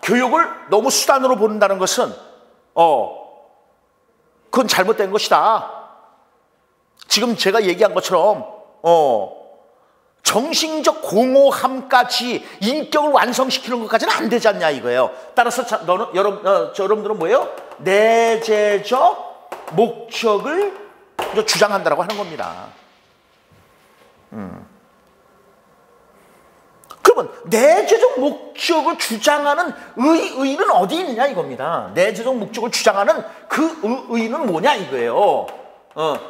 교육을 너무 수단으로 본다는 것은 그건 잘못된 것이다. 지금 제가 얘기한 것처럼 정신적 공허함까지 인격을 완성시키는 것까지는 안 되지 않냐 이거예요. 따라서 여러분들은 뭐예요? 내재적 목적을 주장한다라고 하는 겁니다. 그러면 내재적 목적을 주장하는 의의는 어디 있느냐 이겁니다. 내재적 목적을 주장하는 그 의의는 뭐냐 이거예요.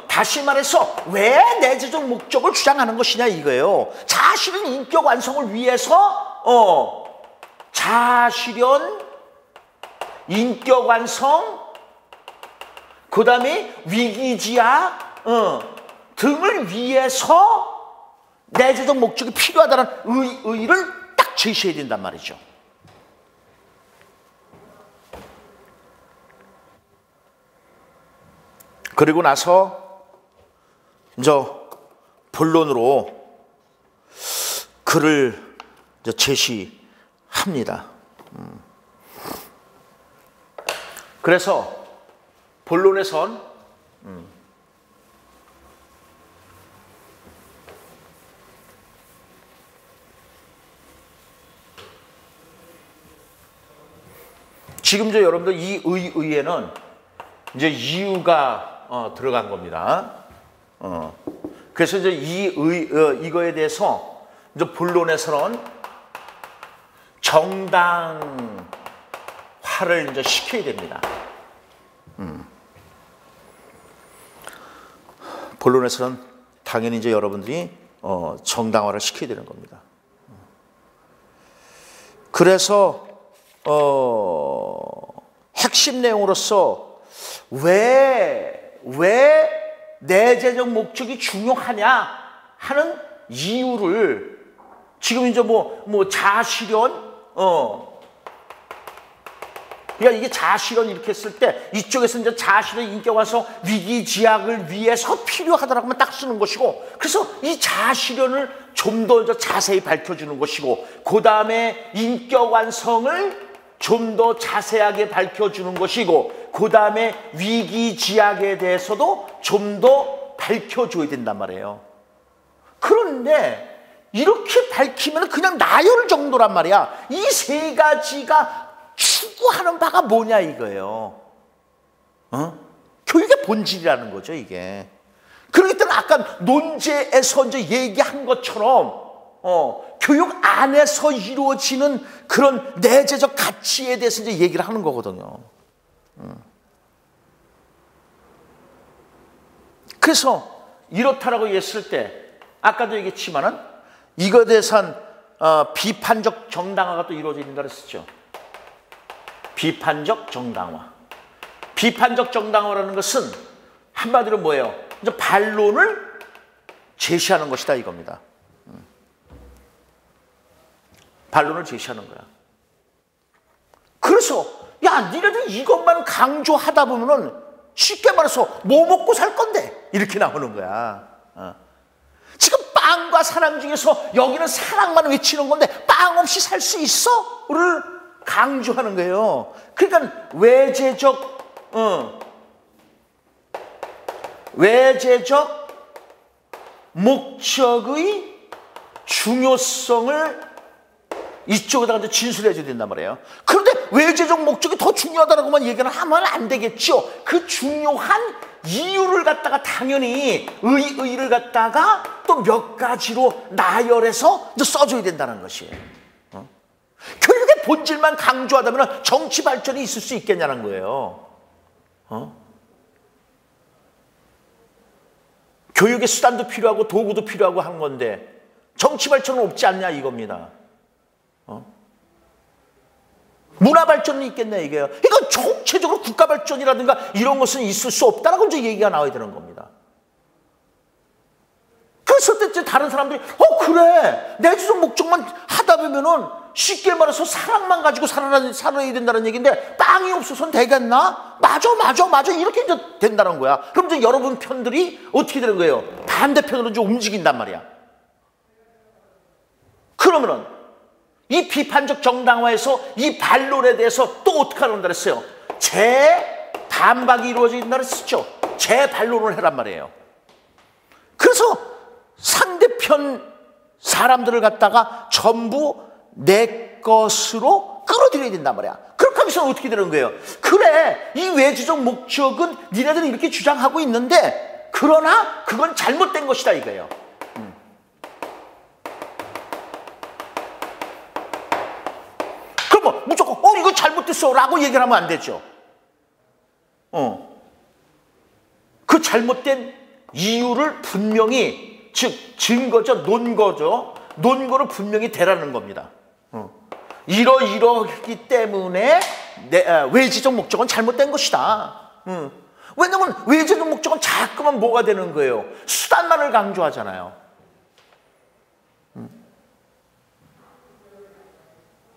다시 말해서 왜 내재적 목적을 주장하는 것이냐 이거예요. 자아실현 인격 완성을 위해서 자아실현 인격 완성 그 다음에 위기지약 등을 위해서 내재적 목적이 필요하다는 의의를 딱 제시해야 된단 말이죠. 그리고 나서 이제 본론으로 글을 이제 제시합니다. 그래서 본론에선 지금 이제 여러분들 이 의에는 이제 이유가 들어간 겁니다. 그래서 이제 이거에 대해서 이제 본론에서는 정당화를 이제 시켜야 됩니다. 본론에서는 당연히 이제 여러분들이 정당화를 시켜야 되는 겁니다. 그래서 핵심 내용으로서 왜 내재적 목적이 중요하냐 하는 이유를 지금 이제 뭐 자아실현 그러니까 이게 자아실현 이렇게 했을 때 이쪽에서 이제 자아실현 인격 완성 위기지약을 위해서 필요하다라고 하면 딱 쓰는 것이고, 그래서 이 자아실현을 좀 더 자세히 밝혀주는 것이고, 그 다음에 인격 완성을 좀 더 자세하게 밝혀주는 것이고, 그 다음에 위기지약에 대해서도 좀 더 밝혀줘야 된단 말이에요. 그런데 이렇게 밝히면 그냥 나열 정도란 말이야. 이 세 가지가 추구하는 바가 뭐냐 이거예요. 교육의 본질이라는 거죠, 이게. 그렇기 때문에 아까 논제에서 이제 얘기한 것처럼 교육 안에서 이루어지는 그런 내재적 가치에 대해서 이제 얘기를 하는 거거든요. 그래서 이렇다라고 했을 때 아까도 얘기했지만은 이거에 대해서는 비판적 정당화가 또 이루어져 있는다 그랬었죠. 비판적 정당화. 비판적 정당화라는 것은 한마디로 뭐예요? 이제 반론을 제시하는 것이다 이겁니다. 반론을 제시하는 거야. 그래서 야, 니네들 이것만 강조하다 보면은 쉽게 말해서 뭐 먹고 살 건데 이렇게 나오는 거야. 지금 빵과 사랑 중에서 여기는 사랑만 외치는 건데 빵 없이 살 수 있어? 를 강조하는 거예요. 그러니까 외재적 목적의 중요성을 이쪽에다가 이제 진술해 줘야 된단 말이에요. 그런데 외재적 목적이 더 중요하다라고만 얘기를 하면 안 되겠죠. 그 중요한 이유를 갖다가 당연히 의의를 갖다가 또 몇 가지로 나열해서 이제 써줘야 된다는 것이에요. 교육의 본질만 강조하다면 정치 발전이 있을 수 있겠냐는 거예요. 교육의 수단도 필요하고 도구도 필요하고 한 건데 정치 발전은 없지 않냐 이겁니다. 문화 발전은 있겠냐 이게요. 이건 총체적으로 국가 발전이라든가 이런 것은 있을 수 없다라고 이제 얘기가 나와야 되는 겁니다. 그래서 이제 다른 사람들이 그래 내재적 목적만 하다 보면은 쉽게 말해서 사랑만 가지고 살아야 된다는 얘기인데 빵이 없어서는 되겠나? 맞아 이렇게 이제 된다는 거야. 그럼 이제 여러분 편들이 어떻게 되는 거예요? 반대편으로 이제 움직인단 말이야. 그러면은 이 비판적 정당화에서 이 반론에 대해서 또 어떻게 하는다 그랬어요? 재반박이 이루어진다 그랬었죠. 재반론을 해란 말이에요. 그래서 상대편 사람들을 갖다가 전부 내 것으로 끌어들여야 된단 말이야. 그렇게 하면서 어떻게 되는 거예요? 그래, 이 외주적 목적은 니네들이 이렇게 주장하고 있는데 그러나 그건 잘못된 것이다 이거예요. 그럼 뭐 무조건 이거 잘못됐어 라고 얘기를 하면 안 되죠. 그 잘못된 이유를 분명히, 즉 증거죠, 논거를 분명히 대라는 겁니다. 이러이러하기 때문에 외지적 목적은 잘못된 것이다. 왜냐면 외지적 목적은 자꾸만 뭐가 되는 거예요? 수단만을 강조하잖아요.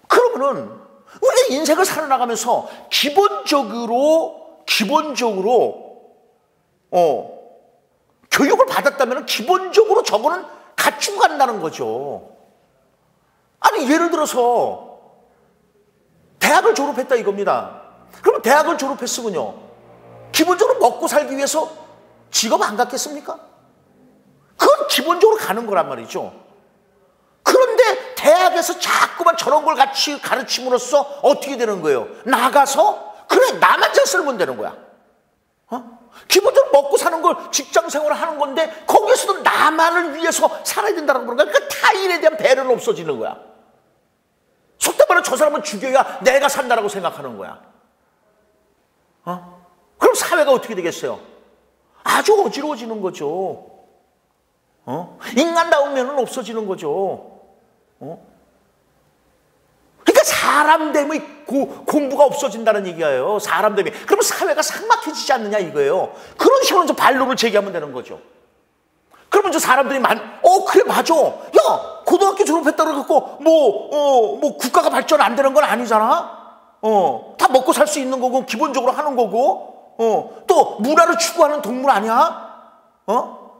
그러면은 우리가 인생을 살아나가면서 기본적으로 교육을 받았다면 기본적으로 저거는 갖추고 간다는 거죠. 아니 예를 들어서 대학을 졸업했다 이겁니다. 그럼 대학을 졸업했으면요 기본적으로 먹고 살기 위해서 직업 안 갖겠습니까? 그건 기본적으로 가는 거란 말이죠. 그런데 대학에서 자꾸만 저런 걸 같이 가르침으로써 어떻게 되는 거예요? 나가서 그래 나만 잘 살면 되는 거야. 기본적으로 먹고 사는 걸 직장 생활을 하는 건데 거기에서도 나만을 위해서 살아야 된다는 거니까 그 타인에 대한 배려는 없어지는 거야. 속된 말로 저 사람은 죽여야 내가 산다라고 생각하는 거야. 그럼 사회가 어떻게 되겠어요? 아주 어지러워지는 거죠. 인간다운 면은 없어지는 거죠. 그러니까 사람됨의 공부가 없어진다는 얘기예요. 사람됨이. 그러면 사회가 삭막해지지 않느냐 이거예요. 그런 식으로 이제 반론을 제기하면 되는 거죠. 그러면 이제 사람들이 그래 맞아. 야 고등학교 졸업했다 그래갖고 뭐 국가가 발전 안 되는 건 아니잖아. 다 먹고 살 수 있는 거고 기본적으로 하는 거고 또 문화를 추구하는 동물 아니야?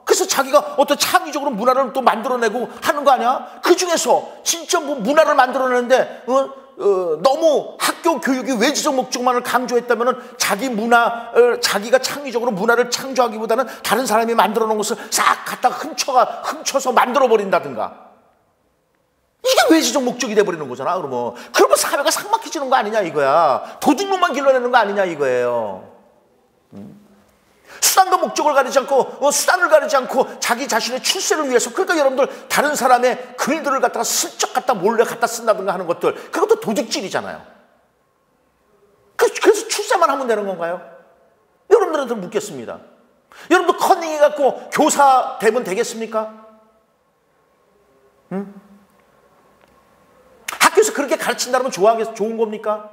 그래서 자기가 어떤 창의적으로 문화를 또 만들어내고 하는 거 아니야? 그 중에서 진짜 뭐 문화를 만들어내는데 너무 학교 교육이 외지적 목적만을 강조했다면은 자기 문화, 자기가 창의적으로 문화를 창조하기보다는 다른 사람이 만들어 놓은 것을 싹 갖다가 훔쳐서 만들어 버린다든가. 이게 외지적 목적이 돼버리는 거잖아. 그러면 사회가 삭막해지는 거 아니냐 이거야. 도둑놈만 길러내는 거 아니냐 이거예요. 수단과 목적을 가리지 않고 수단을 가리지 않고 자기 자신의 출세를 위해서, 그러니까 여러분들 다른 사람의 글들을 갖다가 슬쩍 갖다 몰래 갖다 쓴다든가 하는 것들, 그것도 도둑질이잖아요. 그래서 출세만 하면 되는 건가요? 여러분들한테 묻겠습니다. 여러분들 커닝해 갖고 교사 되면 되겠습니까? 학교에서 그렇게 가르친다면 좋은 겁니까?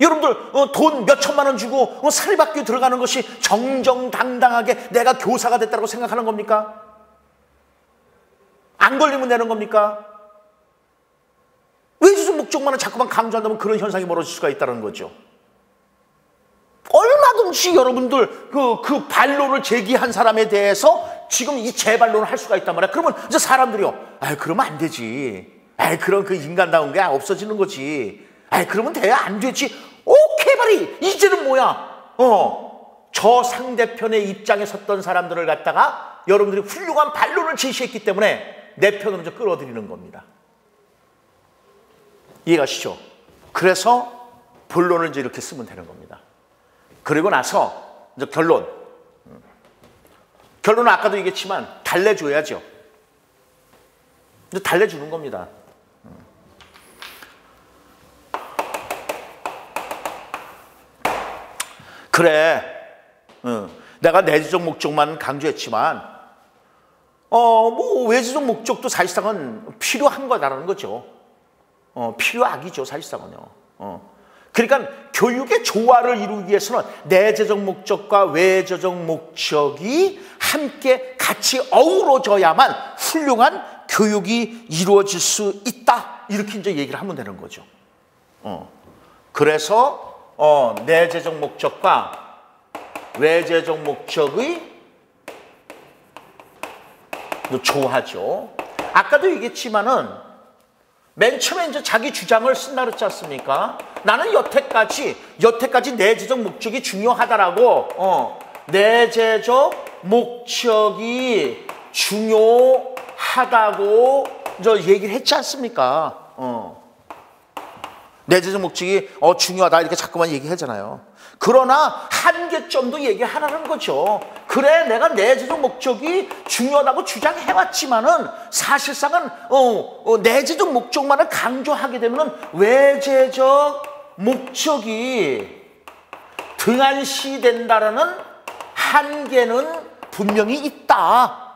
여러분들 돈 몇 천만 원 주고 사립학교 들어가는 것이 정정당당하게 내가 교사가 됐다고 생각하는 겁니까? 안 걸리면 되는 겁니까? 외지적 목적만을 자꾸만 강조한다면 그런 현상이 벌어질 수가 있다는 거죠. 얼마든지 여러분들 그 반론을 제기한 사람에 대해서 지금 이 재반론을 할 수가 있단 말이야. 그러면 이제 사람들이요, 그러면 안 되지. 그런 그 인간다운 게 없어지는 거지. 그러면 돼야 안 되지. 오케이 바리 이제는 뭐야? 저 상대편의 입장에 섰던 사람들을 갖다가 여러분들이 훌륭한 반론을 제시했기 때문에 내 편으로 좀 끌어들이는 겁니다. 이해가시죠? 그래서 본론을 이제 이렇게 쓰면 되는 겁니다. 그리고 나서 이제 결론은 아까도 얘기했지만 달래줘야죠. 이제 달래주는 겁니다. 그래, 내가 내지적 목적만 강조했지만 뭐 외지적 목적도 사실상은 필요한 거다라는 거죠. 필요악이죠, 사실상은요. 그러니까 교육의 조화를 이루기 위해서는 내재적 목적과 외재적 목적이 함께 같이 어우러져야만 훌륭한 교육이 이루어질 수 있다, 이렇게 이제 얘기를 하면 되는 거죠. 그래서 내재적 목적과 외재적 목적의 조화죠. 아까도 얘기했지만은 맨 처음에 이제 자기 주장을 쓴다 그랬지 않습니까? 나는 여태까지 내재적 목적이 중요하다라고, 내재적 목적이 중요하다고 저 얘기를 했지 않습니까? 내재적 목적이 중요하다 이렇게 자꾸만 얘기하잖아요. 그러나 한계점도 얘기하라는 거죠. 그래, 내가 내재적 목적이 중요하다고 주장해왔지만은 사실상은 내재적 목적만을 강조하게 되면은 외재적 목적이 등한시된다라는 한계는 분명히 있다.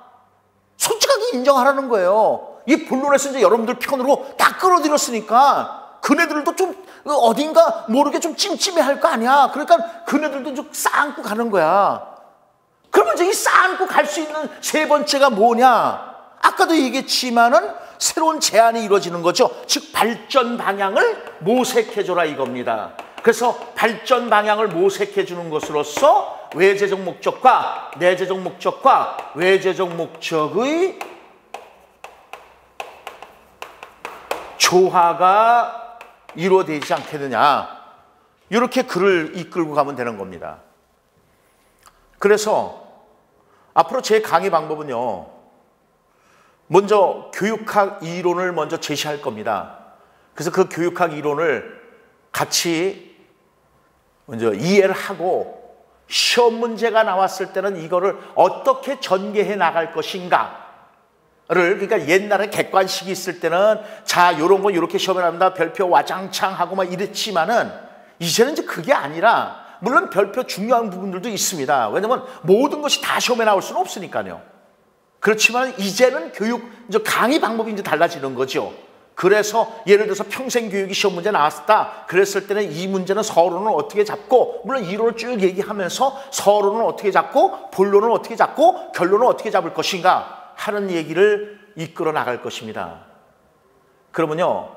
솔직하게 인정하라는 거예요. 이 본론에서 이제 여러분들 편으로 다 끌어들였으니까 그네들도 좀 어딘가 모르게 좀 찜찜해할 거 아니야. 그러니까 그네들도 좀 쌓안고 가는 거야. 그러면 이제 이 쌓안고 갈 수 있는 세 번째가 뭐냐? 아까도 얘기했지만은 새로운 제안이 이루어지는 거죠. 즉 발전 방향을 모색해줘라 이겁니다. 그래서 발전 방향을 모색해주는 것으로서 외재적 목적과 내재적 목적과 외재적 목적의 조화가 이루어지지 않겠느냐, 이렇게 글을 이끌고 가면 되는 겁니다. 그래서 앞으로 제 강의 방법은요, 먼저 교육학 이론을 먼저 제시할 겁니다. 그래서 그 교육학 이론을 같이 먼저 이해를 하고 시험 문제가 나왔을 때는 이거를 어떻게 전개해 나갈 것인가, 그러니까 옛날에 객관식이 있을 때는 자, 요런 거 이렇게 시험에 나옵니다. 별표 와장창 하고 막 이랬지만은 이제는 이제 그게 아니라, 물론 별표 중요한 부분들도 있습니다. 왜냐면 모든 것이 다 시험에 나올 수는 없으니까요. 그렇지만 이제는 이제 강의 방법이 이제 달라지는 거죠. 그래서 예를 들어서 평생교육이 시험 문제 나왔다 그랬을 때는 이 문제는 서론을 어떻게 잡고, 물론 이론을 쭉 얘기하면서 서론을 어떻게 잡고 본론을 어떻게 잡고 결론을 어떻게 잡을 것인가 하는 얘기를 이끌어 나갈 것입니다. 그러면요,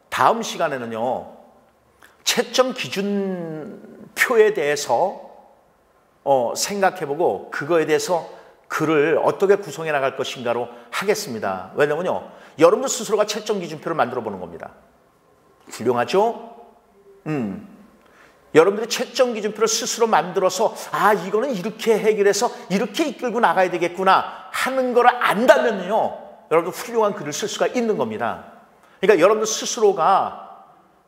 다음 시간에는요, 채점 기준표에 대해서 생각해보고 그거에 대해서 글을 어떻게 구성해 나갈 것인가로 하겠습니다. 왜냐면요, 여러분들 스스로가 채점 기준표를 만들어 보는 겁니다. 훌륭하죠? 여러분들이 채점 기준표를 스스로 만들어서 이거는 이렇게 해결해서 이렇게 이끌고 나가야 되겠구나 하는 걸 안다면요, 여러분들 훌륭한 글을 쓸 수가 있는 겁니다. 그러니까 여러분들 스스로가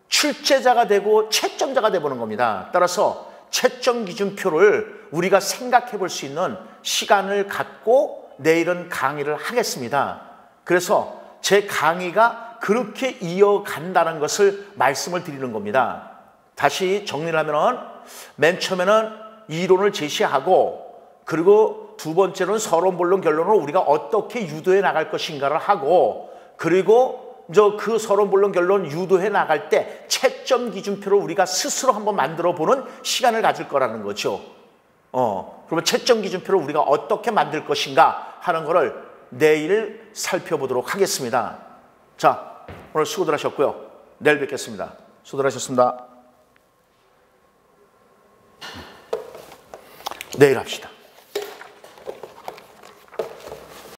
출제자가 되고 채점자가 되보는 겁니다. 따라서 채점 기준표를 우리가 생각해 볼 수 있는 시간을 갖고 내일은 강의를 하겠습니다. 그래서 제 강의가 그렇게 이어간다는 것을 말씀을 드리는 겁니다. 다시 정리를 하면은 맨 처음에는 이론을 제시하고, 그리고 두 번째로는 서론, 본론, 결론을 우리가 어떻게 유도해 나갈 것인가를 하고, 그리고 그 서론, 본론, 결론 유도해 나갈 때 채점 기준표를 우리가 스스로 한번 만들어 보는 시간을 가질 거라는 거죠. 그러면 채점 기준표를 우리가 어떻게 만들 것인가 하는 거를 내일 살펴보도록 하겠습니다. 자, 오늘 수고들 하셨고요. 내일 뵙겠습니다. 수고들 하셨습니다. 내일 합시다.